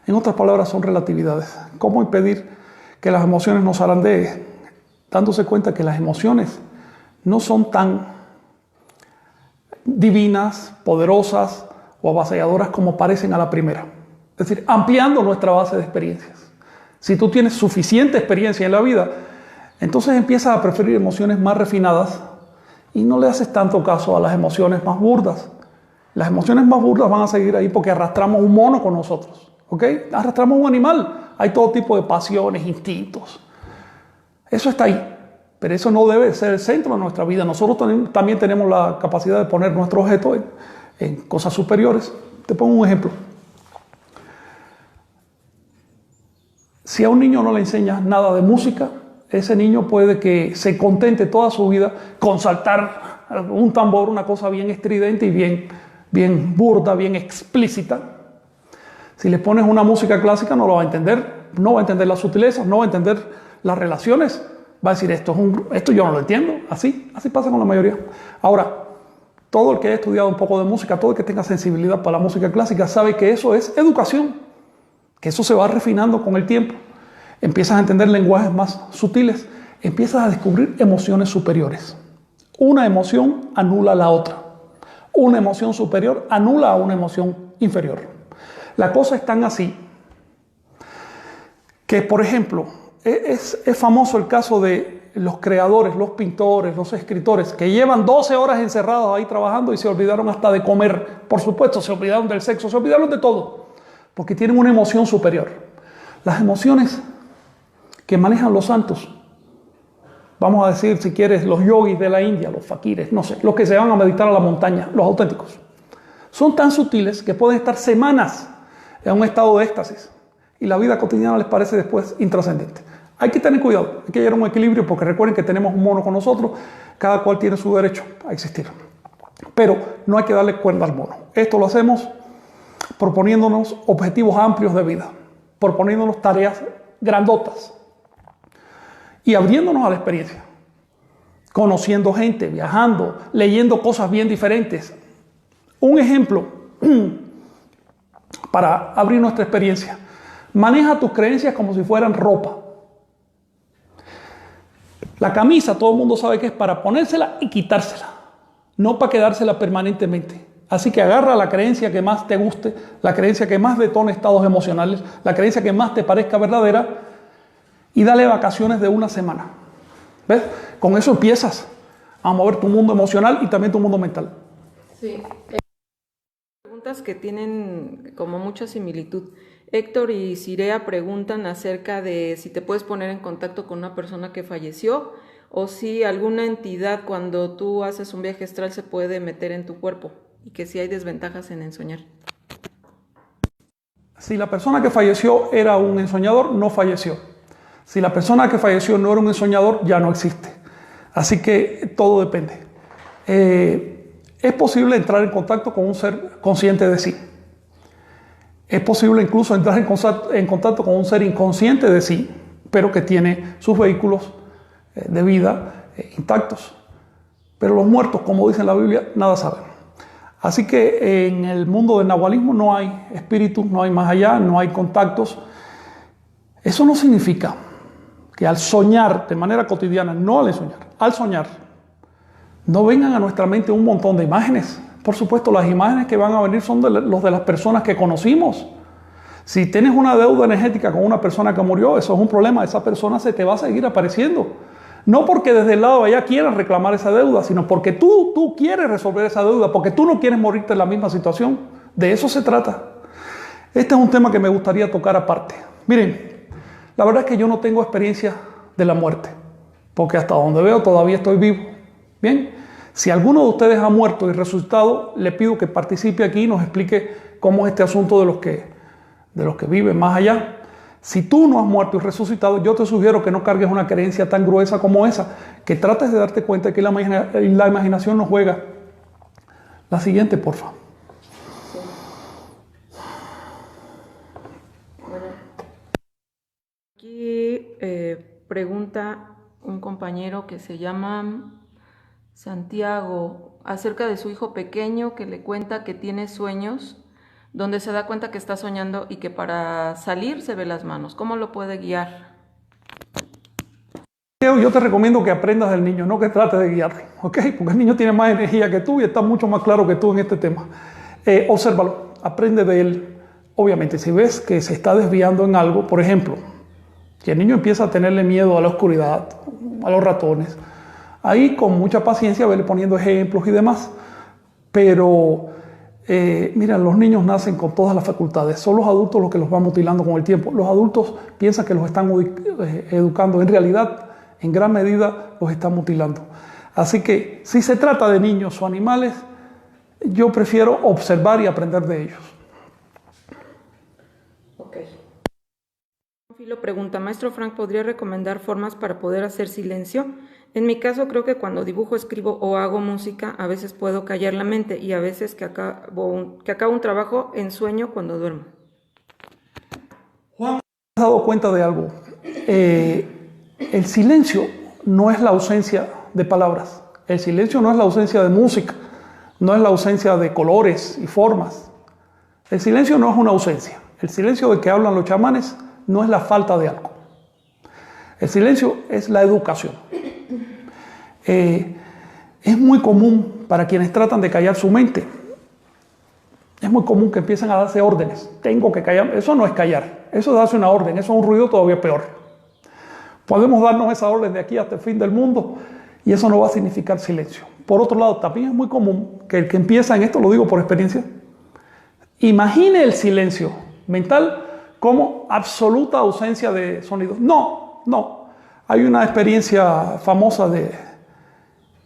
[SPEAKER 1] En otras palabras, son relatividades. ¿Cómo impedir que las emociones nos zarandeen? Dándose cuenta que las emociones no son tan divinas, poderosas o avasalladoras como parecen a la primera. Es decir, ampliando nuestra base de experiencias. Si tú tienes suficiente experiencia en la vida, entonces empiezas a preferir emociones más refinadas y no le haces tanto caso a las emociones más burdas. Las emociones más burdas van a seguir ahí porque arrastramos un mono con nosotros, ¿ok? Arrastramos un animal. Hay todo tipo de pasiones, instintos. Eso está ahí, pero eso no debe ser el centro de nuestra vida. Nosotros también tenemos la capacidad de poner nuestro objeto en cosas superiores. Te pongo un ejemplo. Si a un niño no le enseñas nada de música, ese niño puede que se contente toda su vida con saltar un tambor, una cosa bien estridente y bien burda, bien explícita. Si le pones una música clásica no lo va a entender, no va a entender las sutilezas, no va a entender las relaciones, va a decir esto yo no lo entiendo, así pasa con la mayoría. Ahora, todo el que haya estudiado un poco de música, todo el que tenga sensibilidad para la música clásica sabe que eso es educación, que eso se va refinando con el tiempo. Empiezas a entender lenguajes más sutiles, empiezas a descubrir emociones superiores. Una emoción anula la otra. Una emoción superior anula a una emoción inferior. La cosa es tan así que, por ejemplo, es famoso el caso de los creadores, los pintores, los escritores, que llevan 12 horas encerrados ahí trabajando y se olvidaron hasta de comer. Por supuesto, se olvidaron del sexo, se olvidaron de todo, porque tienen una emoción superior. Las emociones que manejan los santos, vamos a decir, si quieres, los yogis de la India, los fakires, no sé, los que se van a meditar a la montaña, los auténticos, son tan sutiles que pueden estar semanas en un estado de éxtasis y la vida cotidiana les parece después intrascendente. Hay que tener cuidado, hay que llegar a un equilibrio porque recuerden que tenemos un mono con nosotros, cada cual tiene su derecho a existir. Pero no hay que darle cuerda al mono. Esto lo hacemos proponiéndonos objetivos amplios de vida, proponiéndonos tareas grandotas y abriéndonos a la experiencia, conociendo gente, viajando, leyendo cosas bien diferentes. Un ejemplo para abrir nuestra experiencia. Maneja tus creencias como si fueran ropa. La camisa, todo el mundo sabe que es para ponérsela y quitársela, no para quedársela permanentemente. Así que agarra la creencia que más te guste, la creencia que más detone estados emocionales, la creencia que más te parezca verdadera y dale vacaciones de una semana. ¿Ves? Con eso empiezas a mover tu mundo emocional y también tu mundo mental.
[SPEAKER 2] Sí. Preguntas que tienen como mucha similitud. Héctor y Cirea preguntan acerca de si te puedes poner en contacto con una persona que falleció o si alguna entidad cuando tú haces un viaje astral se puede meter en tu cuerpo y que si hay desventajas en ensoñar.
[SPEAKER 1] Si la persona que falleció era un ensoñador, no falleció. Si la persona que falleció no era un ensoñador, ya no existe. Así que todo depende. Es posible entrar en contacto con un ser consciente de sí. Es posible incluso entrar en contacto con un ser inconsciente de sí, pero que tiene sus vehículos de vida intactos. Pero los muertos, como dice la Biblia, nada saben. Así que en el mundo del nahualismo no hay espíritus, no hay más allá, no hay contactos. Eso no significa que al soñar de manera cotidiana, no al ensoñar, al soñar, no vengan a nuestra mente un montón de imágenes. Por supuesto, las imágenes que van a venir son los de las personas que conocimos. Si tienes una deuda energética con una persona que murió, eso es un problema. Esa persona se te va a seguir apareciendo. No porque desde el lado de allá quieran reclamar esa deuda, sino porque tú quieres resolver esa deuda, porque tú no quieres morirte en la misma situación. De eso se trata. Este es un tema que me gustaría tocar aparte. Miren, la verdad es que yo no tengo experiencia de la muerte, porque hasta donde veo todavía estoy vivo. Bien, si alguno de ustedes ha muerto y resucitado, le pido que participe aquí y nos explique cómo es este asunto de los que viven más allá. Si tú no has muerto y resucitado, yo te sugiero que no cargues una creencia tan gruesa como esa, que trates de darte cuenta que la imaginación no juega. La siguiente, por favor.
[SPEAKER 2] Bueno, aquí pregunta un compañero que se llama Santiago acerca de su hijo pequeño que le cuenta que tiene sueños donde se da cuenta que está soñando y que para salir se ve las manos. ¿Cómo lo puede guiar?
[SPEAKER 1] Yo te recomiendo que aprendas del niño, no que trates de guiarlo, ¿ok? Porque el niño tiene más energía que tú y está mucho más claro que tú en este tema. Obsérvalo, aprende de él. Obviamente, si ves que se está desviando en algo, por ejemplo, que el niño empieza a tenerle miedo a la oscuridad, a los ratones, ahí con mucha paciencia vele poniendo ejemplos y demás. Pero, mira, los niños nacen con todas las facultades. Son los adultos los que los van mutilando con el tiempo. Los adultos piensan que los están educando. En realidad, en gran medida, los están mutilando. Así que, si se trata de niños o animales, yo prefiero observar y aprender de ellos.
[SPEAKER 2] Ok. Filo pregunta, Maestro Frank, ¿podría recomendar formas para poder hacer silencio? En mi caso, creo que cuando dibujo, escribo o hago música, a veces puedo callar la mente y a veces que acabo un trabajo en sueño cuando duermo.
[SPEAKER 1] Juan, ¿te has dado cuenta de algo? El silencio no es la ausencia de palabras. El silencio no es la ausencia de música. No es la ausencia de colores y formas. El silencio no es una ausencia. El silencio de que hablan los chamanes no es la falta de algo. El silencio es la educación. Es muy común para quienes tratan de callar su mente. Es muy común que empiecen a darse órdenes. Tengo que callar. Eso no es callar. Eso es darse una orden. Eso es un ruido todavía peor. Podemos darnos esa orden de aquí hasta el fin del mundo y eso no va a significar silencio. Por otro lado, también es muy común que el que empieza en esto, lo digo por experiencia, imagine el silencio mental como absoluta ausencia de sonidos. No. Hay una experiencia famosa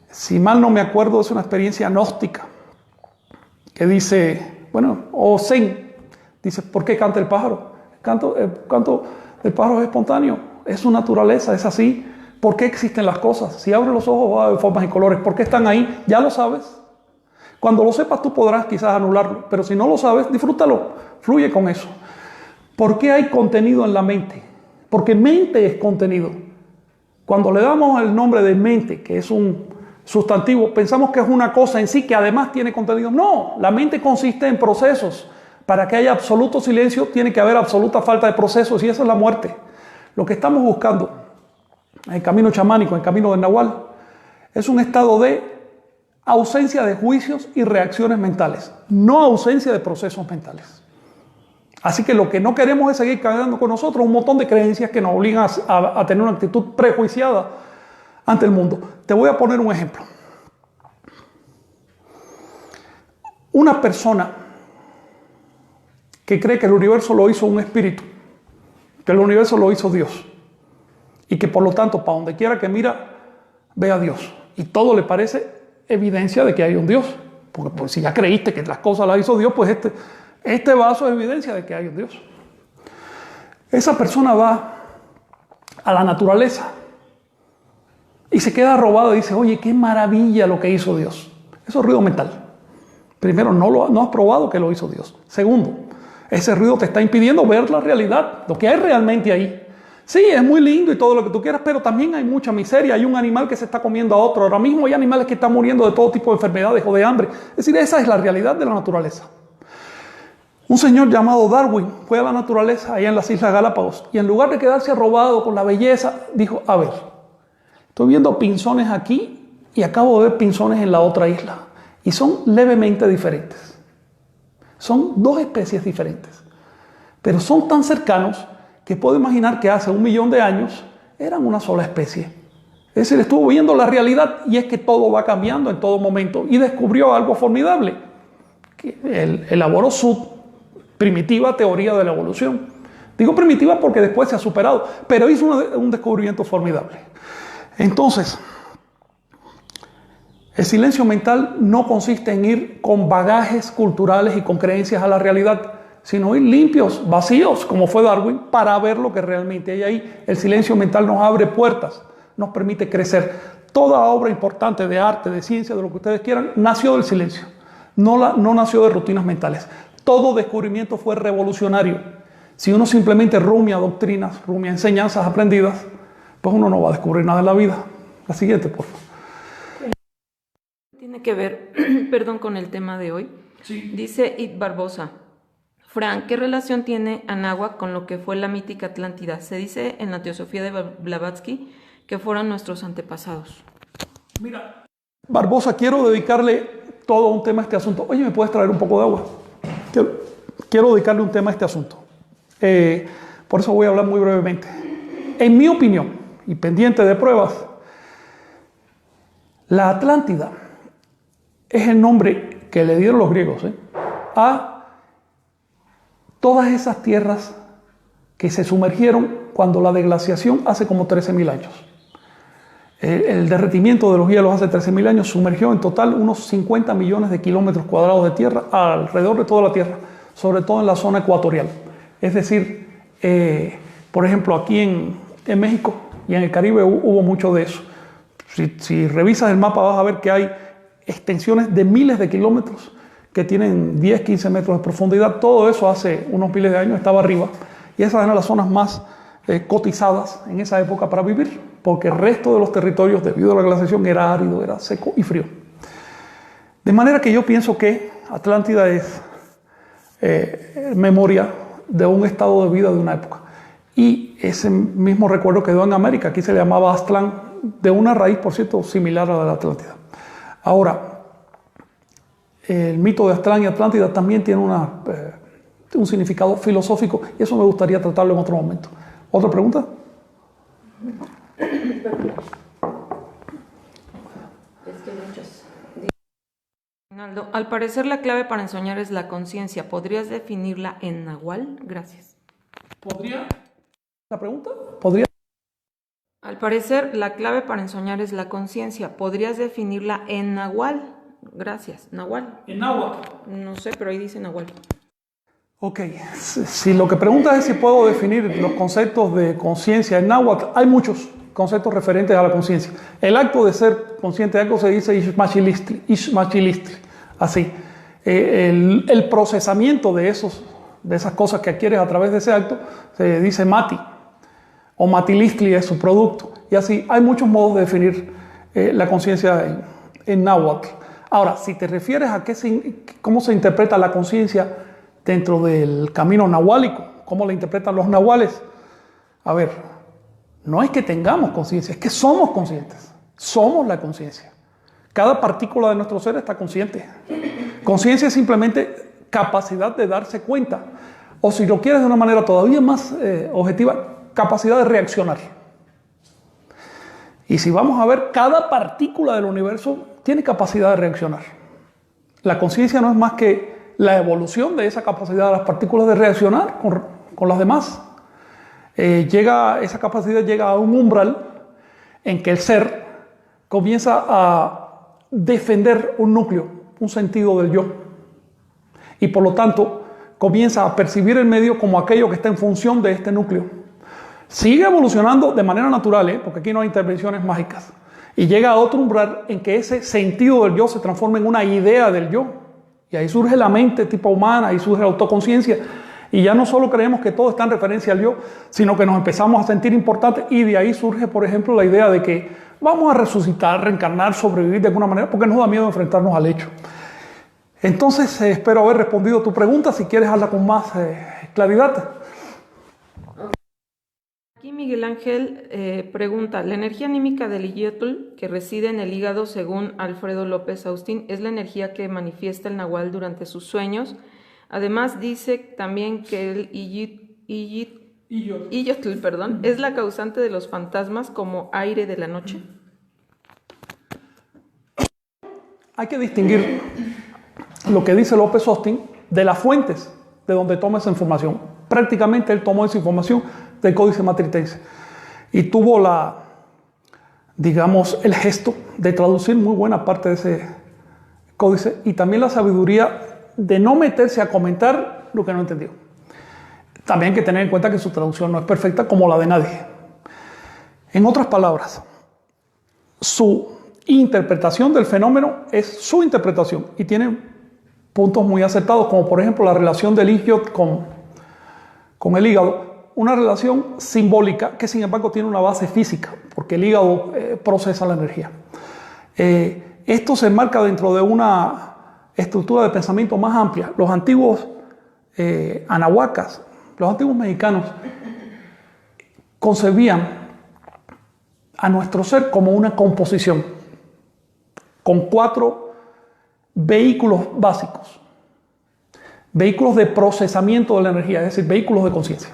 [SPEAKER 1] si mal no me acuerdo, es una experiencia gnóstica que dice, o zen, dice, ¿por qué canta el pájaro? El canto del pájaro es espontáneo, es su naturaleza, es así. ¿Por qué existen las cosas? Si abres los ojos va a ver formas y colores. ¿Por qué están ahí? Ya lo sabes. Cuando lo sepas tú podrás quizás anularlo, pero si no lo sabes, disfrútalo, fluye con eso. ¿Por qué hay contenido en la mente? Porque mente es contenido. Cuando le damos el nombre de mente, que es un sustantivo, pensamos que es una cosa en sí que además tiene contenido. No, la mente consiste en procesos. Para que haya absoluto silencio tiene que haber absoluta falta de procesos y esa es la muerte. Lo que estamos buscando en el camino chamánico, en el camino del Nahual, es un estado de ausencia de juicios y reacciones mentales, no ausencia de procesos mentales. Así que lo que no queremos es seguir cargando con nosotros un montón de creencias que nos obligan a tener una actitud prejuiciada ante el mundo. Te voy a poner un ejemplo. Una persona que cree que el universo lo hizo un espíritu, que el universo lo hizo Dios, y que por lo tanto, para donde quiera que mira, ve a Dios. Y todo le parece evidencia de que hay un Dios. Porque pues, si ya creíste que las cosas las hizo Dios, pues este vaso es evidencia de que hay un Dios. Esa persona va a la naturaleza y se queda robado y dice, oye, qué maravilla lo que hizo Dios. Eso es ruido mental. Primero, no has probado que lo hizo Dios. Segundo, ese ruido te está impidiendo ver la realidad, lo que hay realmente ahí. Sí, es muy lindo y todo lo que tú quieras, pero también hay mucha miseria. Hay un animal que se está comiendo a otro. Ahora mismo hay animales que están muriendo de todo tipo de enfermedades o de hambre. Es decir, esa es la realidad de la naturaleza. Un señor llamado Darwin fue a la naturaleza allá en las Islas Galápagos y en lugar de quedarse robado con la belleza, dijo, a ver, estoy viendo pinzones aquí y acabo de ver pinzones en la otra isla. Y son levemente diferentes. Son dos especies diferentes. Pero son tan cercanos que puedo imaginar que hace 1 millón de años eran una sola especie. Es decir, estuvo viendo la realidad y es que todo va cambiando en todo momento y descubrió algo formidable. Que él elaboró su primitiva teoría de la evolución. Digo primitiva porque después se ha superado, pero hizo un descubrimiento formidable. Entonces, el silencio mental no consiste en ir con bagajes culturales y con creencias a la realidad, sino ir limpios, vacíos, como fue Darwin, para ver lo que realmente hay ahí. El silencio mental nos abre puertas, nos permite crecer. Toda obra importante de arte, de ciencia, de lo que ustedes quieran, nació del silencio. No nació de rutinas mentales. Todo descubrimiento fue revolucionario. Si uno simplemente rumia doctrinas, rumia enseñanzas aprendidas, pues uno no va a descubrir nada en la vida. La siguiente, por favor.
[SPEAKER 2] Tiene que ver, perdón, con el tema de hoy.
[SPEAKER 1] Sí.
[SPEAKER 2] Dice It Barbosa. Frank, ¿qué relación tiene Anáhuac con lo que fue la mítica Atlántida? Se dice en la Teosofía de Blavatsky que fueron nuestros antepasados.
[SPEAKER 1] Mira, Barbosa, quiero dedicarle todo un tema a este asunto. Oye, ¿me puedes traer un poco de agua? Quiero dedicarle un tema a este asunto. Por eso voy a hablar muy brevemente. En mi opinión, y pendiente de pruebas, la Atlántida es el nombre que le dieron los griegos a todas esas tierras que se sumergieron cuando la deglaciación hace como 13.000 años. El derretimiento de los hielos hace 13.000 años sumergió en total unos 50 millones de kilómetros cuadrados de tierra alrededor de toda la Tierra, sobre todo en la zona ecuatorial. Es decir, por ejemplo, aquí en México y en el Caribe hubo mucho de eso. Si revisas el mapa vas a ver que hay extensiones de miles de kilómetros que tienen 10, 15 metros de profundidad. Todo eso hace unos miles de años estaba arriba. Y esas eran las zonas más cotizadas en esa época para vivir, porque el resto de los territorios, debido a la glaciación, era árido, era seco y frío. De manera que yo pienso que Atlántida es memoria de un estado de vida de una época. Y ese mismo recuerdo quedó en América. Aquí se le llamaba Aztlán, de una raíz, por cierto, similar a la de la Atlántida. Ahora, el mito de Aztlán y Atlántida también tiene un significado filosófico y eso me gustaría tratarlo en otro momento. ¿Otra pregunta?
[SPEAKER 2] Al parecer la clave para ensoñar es la conciencia. ¿Podrías definirla en nahual? Gracias.
[SPEAKER 1] ¿Podría? ¿La pregunta? ¿Podría?
[SPEAKER 2] Al parecer la clave para ensoñar es la conciencia. ¿Podrías definirla en nahual? Gracias. ¿Nahual?
[SPEAKER 1] En náhuatl.
[SPEAKER 2] No sé, pero ahí dice nahual.
[SPEAKER 1] Ok. Si lo que preguntas es si puedo definir los conceptos de conciencia en náhuatl, hay muchos conceptos referentes a la conciencia. El acto de ser consciente de algo se dice ishmachilistli, así. El procesamiento de esas cosas que adquieres a través de ese acto se dice mati, o matilistli es su producto. Y así hay muchos modos de definir la conciencia en náhuatl. Ahora, si te refieres a cómo se interpreta la conciencia dentro del camino nahuálico, cómo la interpretan los nahuales, a ver, no es que tengamos conciencia, es que somos conscientes, somos la conciencia. Cada partícula de nuestro ser está consciente. Conciencia es simplemente capacidad de darse cuenta, o si lo quieres de una manera todavía más objetiva, capacidad de reaccionar. Y si vamos a ver, cada partícula del universo tiene capacidad de reaccionar. La conciencia no es más que la evolución de esa capacidad de las partículas de reaccionar con las demás. Esa capacidad llega a un umbral en que el ser comienza a defender un núcleo, un sentido del yo. Y por lo tanto, comienza a percibir el medio como aquello que está en función de este núcleo. Sigue evolucionando de manera natural, porque aquí no hay intervenciones mágicas. Y llega a otro umbral en que ese sentido del yo se transforma en una idea del yo. Y ahí surge la mente tipo humana, ahí surge la autoconciencia. Y ya no solo creemos que todo está en referencia al yo, sino que nos empezamos a sentir importantes. Y de ahí surge, por ejemplo, la idea de que vamos a resucitar, reencarnar, sobrevivir de alguna manera, porque nos da miedo enfrentarnos al hecho. Entonces, espero haber respondido a tu pregunta. Si quieres, hazla con más claridad.
[SPEAKER 2] Aquí Miguel Ángel pregunta, ¿la energía anímica del Iyotl que reside en el hígado, según Alfredo López Austin, es la energía que manifiesta el nahual durante sus sueños? Además, dice también que el Iyotl, es la causante de los fantasmas como aire de la noche.
[SPEAKER 1] Hay que distinguir lo que dice López Austin de las fuentes de donde toma esa información. Prácticamente él tomó esa información del Códice Matritense y tuvo el gesto de traducir muy buena parte de ese códice y también la sabiduría de no meterse a comentar lo que no entendió. También hay que tener en cuenta que su traducción no es perfecta como la de nadie. En otras palabras, su interpretación del fenómeno es su interpretación y tiene puntos muy acertados, como por ejemplo la relación del Iyotl con el hígado, una relación simbólica que sin embargo tiene una base física, porque el hígado procesa la energía. Esto se enmarca dentro de una estructura de pensamiento más amplia. Los antiguos anahuacas, los antiguos mexicanos concebían a nuestro ser como una composición con 4 vehículos básicos, vehículos de procesamiento de la energía, es decir, vehículos de conciencia.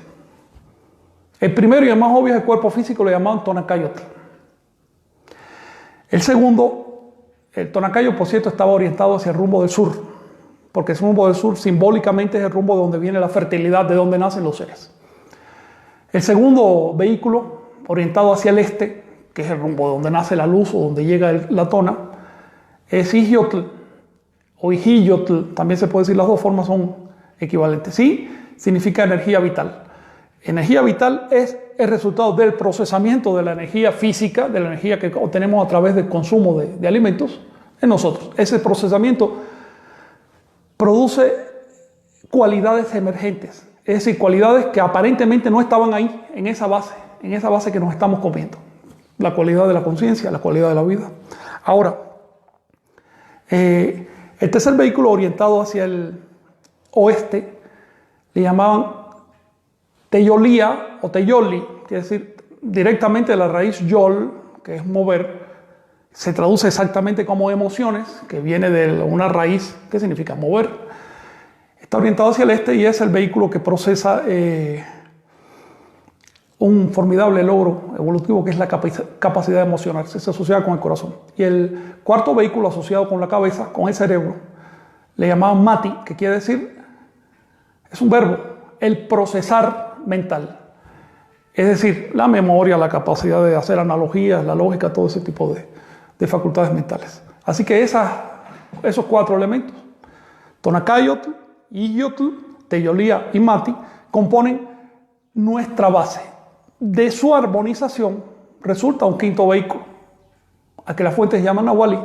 [SPEAKER 1] El primero y el más obvio es el cuerpo físico, lo llamaban Tonacayotl. El segundo, el Tonacayo, por cierto, estaba orientado hacia el rumbo del sur, porque el rumbo del sur simbólicamente es el rumbo de donde viene la fertilidad, de donde nacen los seres. El segundo vehículo, orientado hacia el este, que es el rumbo de donde nace la luz o donde llega la tona, es Ixyotl o Ijiyotl, también se puede decir, las dos formas son equivalentes. Sí, significa energía vital. Energía vital es el resultado del procesamiento de la energía física, de la energía que obtenemos a través del consumo de alimentos en nosotros. Ese procesamiento produce cualidades emergentes, es decir, cualidades que aparentemente no estaban ahí, en esa base que nos estamos comiendo. La cualidad de la conciencia, la cualidad de la vida. Ahora, el tercer vehículo orientado hacia el oeste le llamaban Teyolía o Teyoli, quiere decir directamente de la raíz yol, que es mover, se traduce exactamente como emociones, que viene de una raíz que significa mover. Está orientado hacia el este y es el vehículo que procesa un formidable logro evolutivo que es la capacidad de emocionarse, se asocia con el corazón. Y el cuarto vehículo asociado con la cabeza, con el cerebro, le llamaban mati, que quiere decir, es un verbo, el procesar mental. Es decir, la memoria, la capacidad de hacer analogías, la lógica, todo ese tipo de facultades mentales. Así que esos 4 elementos, Tonacayotl, Ixyotl, Teyolía y Mati, componen nuestra base. De su armonización resulta un quinto vehículo, a que las fuentes llaman Nahualí.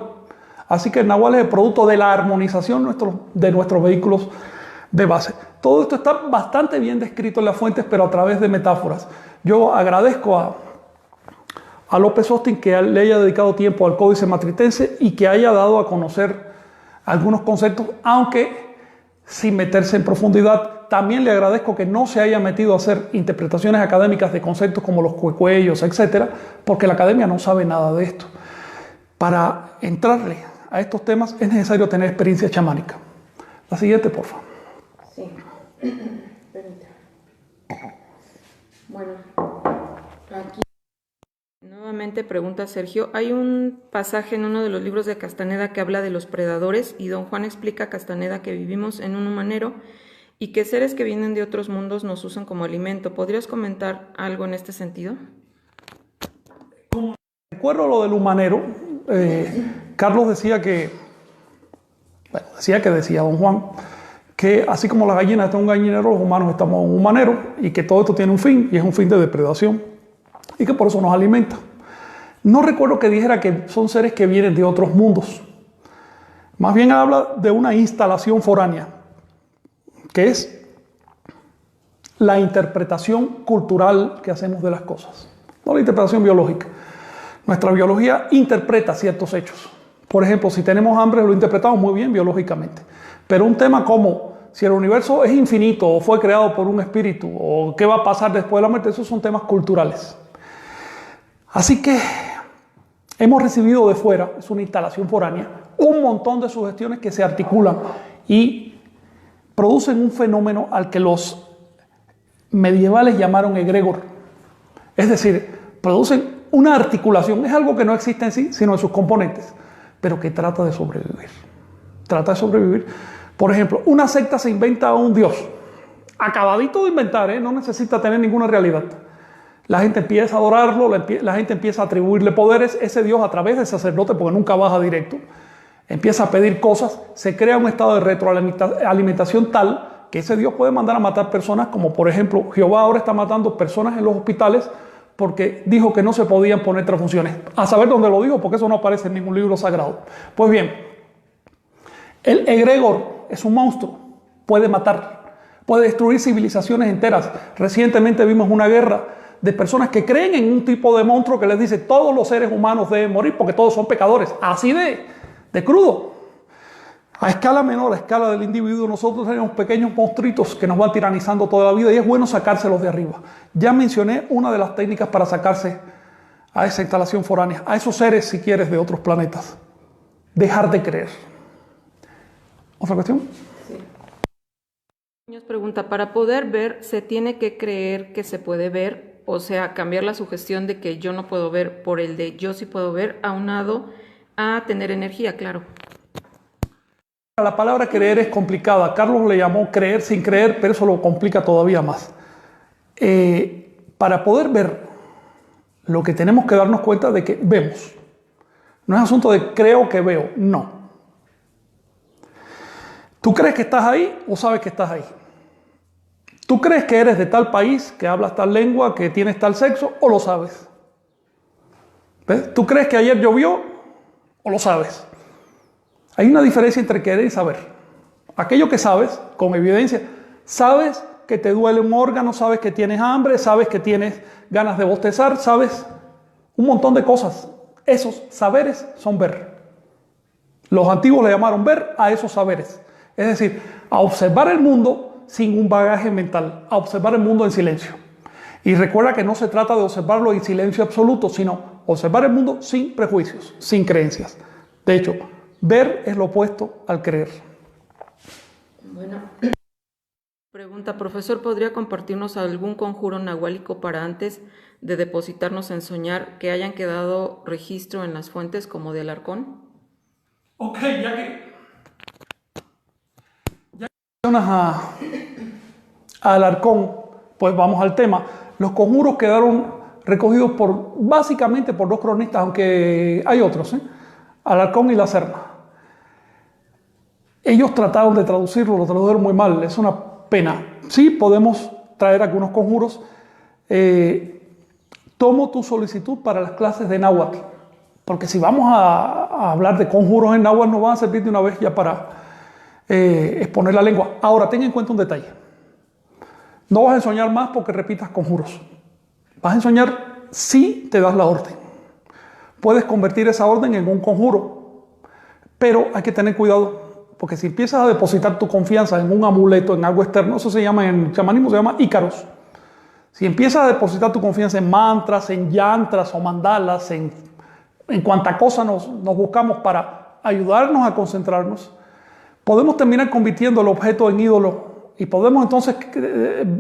[SPEAKER 1] Así que el Nahual es el producto de la armonización de nuestros vehículos de base. Todo esto está bastante bien descrito en las fuentes, pero a través de metáforas. Yo agradezco a López Austin que le haya dedicado tiempo al Códice Matritense y que haya dado a conocer algunos conceptos, aunque sin meterse en profundidad. También le agradezco que no se haya metido a hacer interpretaciones académicas de conceptos como los cuecuellos, etcétera, porque la academia no sabe nada de esto. Para entrarle a estos temas es necesario tener experiencia chamánica. La siguiente, por favor.
[SPEAKER 2] Sí. Permítame. Bueno, aquí nuevamente pregunta Sergio, hay un pasaje en uno de los libros de Castaneda que habla de los predadores y don Juan explica a Castaneda que vivimos en un humanero y que seres que vienen de otros mundos nos usan como alimento. ¿Podrías comentar algo en este sentido?
[SPEAKER 1] Recuerdo lo del humanero. Carlos decía decía don Juan, que así como la gallina está en un gallinero, los humanos estamos en un humanero y que todo esto tiene un fin y es un fin de depredación y que por eso nos alimenta. No recuerdo que dijera que son seres que vienen de otros mundos. Más bien habla de una instalación foránea, que es la interpretación cultural que hacemos de las cosas, no la interpretación biológica. Nuestra biología interpreta ciertos hechos. Por ejemplo, si tenemos hambre, lo interpretamos muy bien biológicamente. Pero un tema como si el universo es infinito o fue creado por un espíritu o qué va a pasar después de la muerte, esos son temas culturales. Así que hemos recibido de fuera, es una instalación foránea, un montón de sugestiones que se articulan y producen un fenómeno al que los medievales llamaron egregor. Es decir, producen una articulación, es algo que no existe en sí, sino en sus componentes, pero que trata de sobrevivir. Trata de sobrevivir. Por ejemplo, una secta se inventa a un dios, acabadito de inventar, no necesita tener ninguna realidad. La gente empieza a adorarlo, la gente empieza a atribuirle poderes, ese dios a través del sacerdote, porque nunca baja directo, empieza a pedir cosas, se crea un estado de retroalimentación tal que ese dios puede mandar a matar personas, como por ejemplo, Jehová ahora está matando personas en los hospitales porque dijo que no se podían poner transfusiones. A saber dónde lo dijo, porque eso no aparece en ningún libro sagrado. Pues bien, el egregor es un monstruo, puede matar, puede destruir civilizaciones enteras. Recientemente vimos una guerra de personas que creen en un tipo de monstruo que les dice todos los seres humanos deben morir porque todos son pecadores, así de crudo. A escala menor, a escala del individuo, nosotros tenemos pequeños monstruitos que nos van tiranizando toda la vida y es bueno sacárselos de arriba. Ya mencioné una de las técnicas para sacarse a esa instalación foránea, a esos seres, si quieres, de otros planetas. Dejar de creer. ¿Otra cuestión?
[SPEAKER 2] Sí. Nos pregunta, para poder ver, ¿se tiene que creer que se puede ver? O sea, cambiar la sugestión de que yo no puedo ver por el de yo sí puedo ver, aunado a tener energía, claro.
[SPEAKER 1] La palabra creer es complicada. Carlos le llamó creer sin creer, pero eso lo complica todavía más. Para poder ver, lo que tenemos que darnos cuenta de que vemos. No es asunto de creo que veo, no. ¿Tú crees que estás ahí o sabes que estás ahí? ¿Tú crees que eres de tal país, que hablas tal lengua, que tienes tal sexo o lo sabes? ¿Ves? ¿Tú crees que ayer llovió o lo sabes? Hay una diferencia entre querer y saber. Aquello que sabes, con evidencia, sabes que te duele un órgano, sabes que tienes hambre, sabes que tienes ganas de bostezar, sabes un montón de cosas. Esos saberes son ver. Los antiguos le llamaron ver a esos saberes. Es decir, a observar el mundo sin un bagaje mental, a observar el mundo en silencio. Y recuerda que no se trata de observarlo en silencio absoluto, sino observar el mundo sin prejuicios, sin creencias. De hecho, ver es lo opuesto al creer.
[SPEAKER 2] Bueno. Pregunta, profesor, ¿podría compartirnos algún conjuro nahuálico para antes de depositarnos en soñar que hayan quedado registro en las fuentes como de Alarcón?
[SPEAKER 1] Ok, ya que mencionas a Alarcón, pues vamos al tema. Los conjuros quedaron recogidos básicamente por dos cronistas, aunque hay otros, Alarcón y La Serna. Ellos trataron de traducirlo, lo tradujeron muy mal, es una pena. Sí, podemos traer algunos conjuros. Tomo tu solicitud para las clases de náhuatl, porque si vamos a hablar de conjuros en náhuatl nos van a servir de una vez ya para exponer la lengua. Ahora, ten en cuenta un detalle. No vas a ensoñar más porque repitas conjuros. Vas a ensoñar si te das la orden. Puedes convertir esa orden en un conjuro, pero hay que tener cuidado. Porque si empiezas a depositar tu confianza en un amuleto, en algo externo, eso se llama, en el chamanismo se llama ícaros. Si empiezas a depositar tu confianza en mantras, en yantras o mandalas, en cuanta cosa nos buscamos para ayudarnos a concentrarnos, podemos terminar convirtiendo el objeto en ídolo y podemos entonces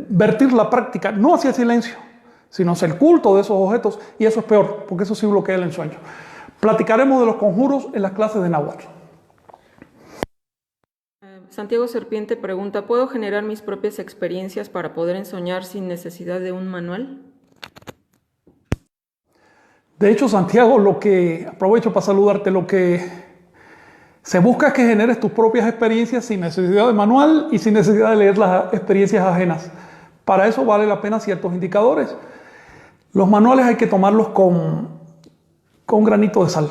[SPEAKER 1] vertir la práctica, no hacia el silencio, sino hacia el culto de esos objetos, y eso es peor, porque eso sí bloquea el ensueño. Platicaremos de los conjuros en las clases de náhuatl.
[SPEAKER 2] Santiago Serpiente pregunta, ¿puedo generar mis propias experiencias para poder ensoñar sin necesidad de un manual?
[SPEAKER 1] De hecho, Santiago, aprovecho para saludarte, lo que se busca es que generes tus propias experiencias sin necesidad de manual y sin necesidad de leer las experiencias ajenas. Para eso vale la pena ciertos indicadores. Los manuales hay que tomarlos con granito de sal.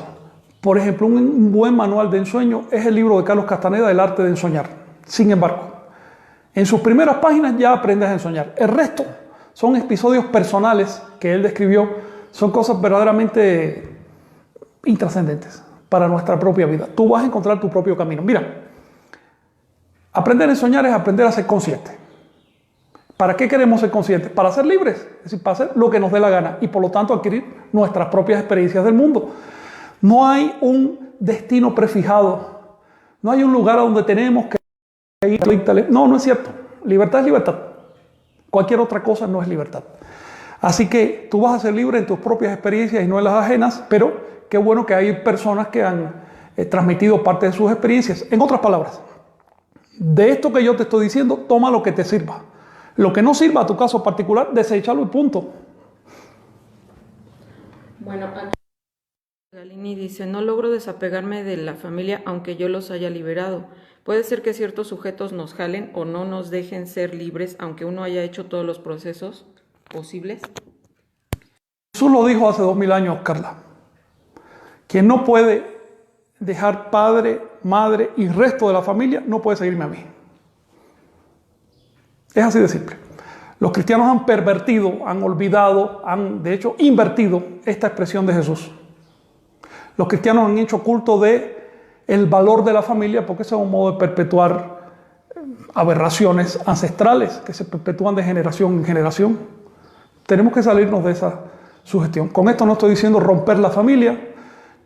[SPEAKER 1] Por ejemplo, un buen manual de ensueño es el libro de Carlos Castaneda, El arte de ensoñar. Sin embargo, en sus primeras páginas ya aprendes a ensoñar. El resto son episodios personales que él describió, son cosas verdaderamente intrascendentes para nuestra propia vida. Tú vas a encontrar tu propio camino. Mira, aprender a ensoñar es aprender a ser consciente. ¿Para qué queremos ser conscientes? Para ser libres, es decir, para hacer lo que nos dé la gana y por lo tanto adquirir nuestras propias experiencias del mundo. No hay un destino prefijado, no hay un lugar a donde tenemos que ir. No, no es cierto. Libertad es libertad. Cualquier otra cosa no es libertad. Así que tú vas a ser libre en tus propias experiencias y no en las ajenas, pero qué bueno que hay personas que han transmitido parte de sus experiencias. En otras palabras, de esto que yo te estoy diciendo, toma lo que te sirva. Lo que no sirva a tu caso particular, deséchalo y punto.
[SPEAKER 2] Bueno, Galini dice, no logro desapegarme de la familia aunque yo los haya liberado. ¿Puede ser que ciertos sujetos nos jalen o no nos dejen ser libres aunque uno haya hecho todos los procesos posibles?
[SPEAKER 1] Jesús lo dijo hace 2000 años, Carla. Quien no puede dejar padre, madre y resto de la familia, no puede seguirme a mí. Es así de simple. Los cristianos han pervertido, han olvidado, han de hecho invertido esta expresión de Jesús. Los cristianos han hecho culto de el valor de la familia, porque ese es un modo de perpetuar aberraciones ancestrales que se perpetúan de generación en generación. Tenemos que salirnos de esa sugestión. Con esto no estoy diciendo romper la familia,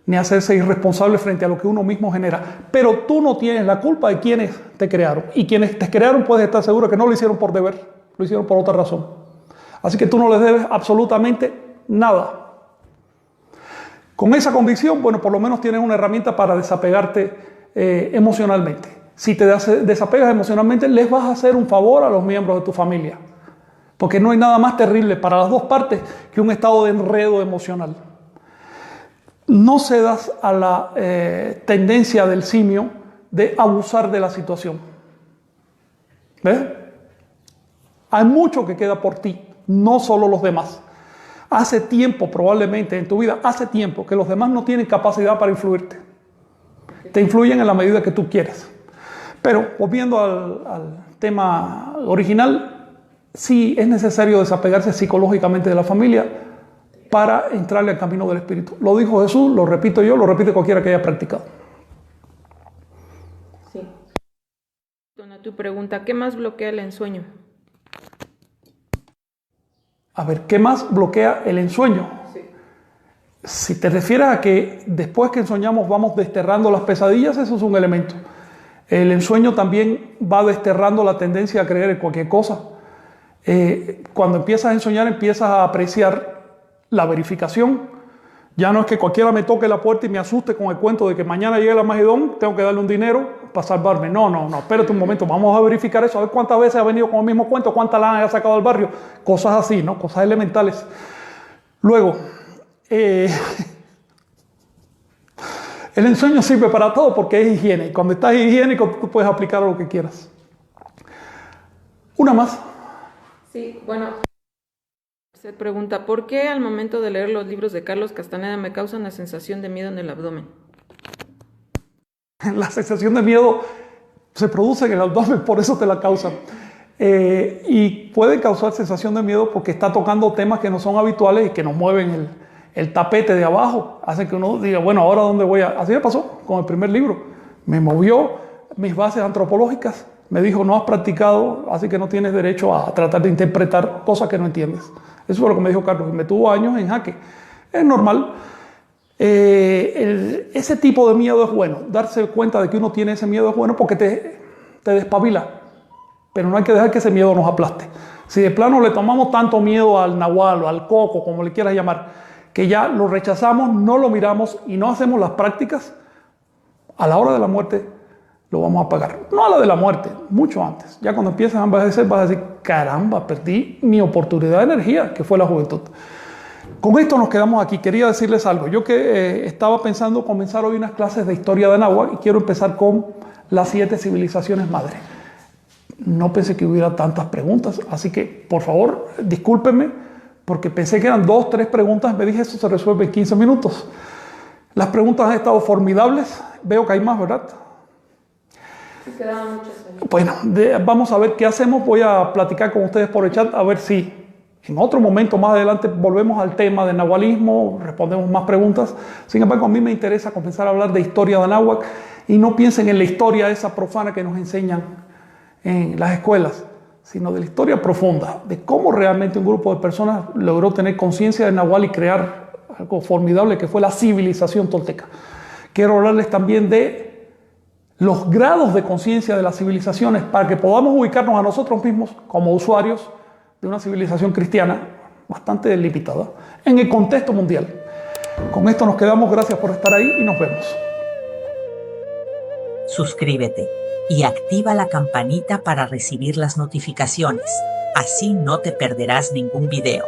[SPEAKER 1] ni hacerse irresponsable frente a lo que uno mismo genera. Pero tú no tienes la culpa de quienes te crearon. Y quienes te crearon puedes estar seguro que no lo hicieron por deber, lo hicieron por otra razón. Así que tú no les debes absolutamente nada. Con esa convicción, bueno, por lo menos tienes una herramienta para desapegarte emocionalmente. Si te desapegas emocionalmente, les vas a hacer un favor a los miembros de tu familia. Porque no hay nada más terrible para las dos partes que un estado de enredo emocional. No cedas a la tendencia del simio de abusar de la situación. ¿Ves? Hay mucho que queda por ti, no solo los demás. Hace tiempo, probablemente en tu vida, hace tiempo que los demás no tienen capacidad para influirte. Te influyen en la medida que tú quieres. Pero, volviendo al tema original, sí es necesario desapegarse psicológicamente de la familia para entrarle al camino del Espíritu. Lo dijo Jesús, lo repito yo, lo repite cualquiera que haya practicado.
[SPEAKER 2] Sí. Tu pregunta, ¿qué más bloquea el ensueño?
[SPEAKER 1] A ver, ¿qué más bloquea el ensueño? Sí. Si te refieres a que después que ensoñamos vamos desterrando las pesadillas, eso es un elemento. El ensueño también va desterrando la tendencia a creer en cualquier cosa. Cuando empiezas a ensoñar, empiezas a apreciar la verificación. Ya no es que cualquiera me toque la puerta y me asuste con el cuento de que mañana llega el Armagedón, tengo que darle un dinero para salvarme. No, espérate un momento, vamos a verificar eso, a ver cuántas veces ha venido con el mismo cuento, cuántas lana ha sacado del barrio, cosas así, ¿no? Cosas elementales. Luego, el ensueño sirve para todo porque es higiene, y cuando estás higiénico tú puedes aplicar lo que quieras. Una más.
[SPEAKER 2] Sí, bueno. Se pregunta, ¿por qué al momento de leer los libros de Carlos Castaneda me causan la sensación de miedo en el abdomen?
[SPEAKER 1] La sensación de miedo se produce en el abdomen, por eso te la causan. Y puede causar sensación de miedo porque está tocando temas que no son habituales y que nos mueven el tapete de abajo. Hacen que uno diga, bueno, ¿ahora dónde voy a...? Así me pasó con el primer libro. Me movió mis bases antropológicas. Me dijo, no has practicado, así que no tienes derecho a tratar de interpretar cosas que no entiendes. Eso fue lo que me dijo Carlos y me tuvo años en jaque. Es normal. Ese tipo de miedo es bueno. Darse cuenta de que uno tiene ese miedo es bueno porque te despabila. Pero no hay que dejar que ese miedo nos aplaste. Si de plano le tomamos tanto miedo al nahual o al coco, como le quieras llamar, que ya lo rechazamos, no lo miramos y no hacemos las prácticas, a la hora de la muerte lo vamos a pagar. No a la de la muerte, mucho antes. Ya cuando empiezas a envejecer vas a decir, caramba, perdí mi oportunidad de energía, que fue la juventud. Con esto nos quedamos aquí. Quería decirles algo. Yo que estaba pensando comenzar hoy unas clases de historia de Anáhuac y quiero empezar con las 7 civilizaciones madres. No pensé que hubiera tantas preguntas, así que por favor discúlpenme porque pensé que eran 2, 3 preguntas. Me dije, eso se resuelve en 15 minutos. Las preguntas han estado formidables. Veo que hay más, ¿verdad?
[SPEAKER 2] Sí, quedaban muchas.
[SPEAKER 1] Bueno, vamos a ver qué hacemos. Voy a platicar con ustedes por el chat a ver si en otro momento más adelante volvemos al tema del nahualismo, respondemos más preguntas. Sin embargo, a mí me interesa comenzar a hablar de historia de Anáhuac y no piensen en la historia esa profana que nos enseñan en las escuelas, sino de la historia profunda, de cómo realmente un grupo de personas logró tener conciencia del nahual y crear algo formidable que fue la civilización tolteca. Quiero hablarles también de los grados de conciencia de las civilizaciones para que podamos ubicarnos a nosotros mismos como usuarios de una civilización cristiana bastante delimitada en el contexto mundial. Con esto nos quedamos. Gracias por estar ahí y nos vemos.
[SPEAKER 3] Suscríbete y activa la campanita para recibir las notificaciones. Así no te perderás ningún video.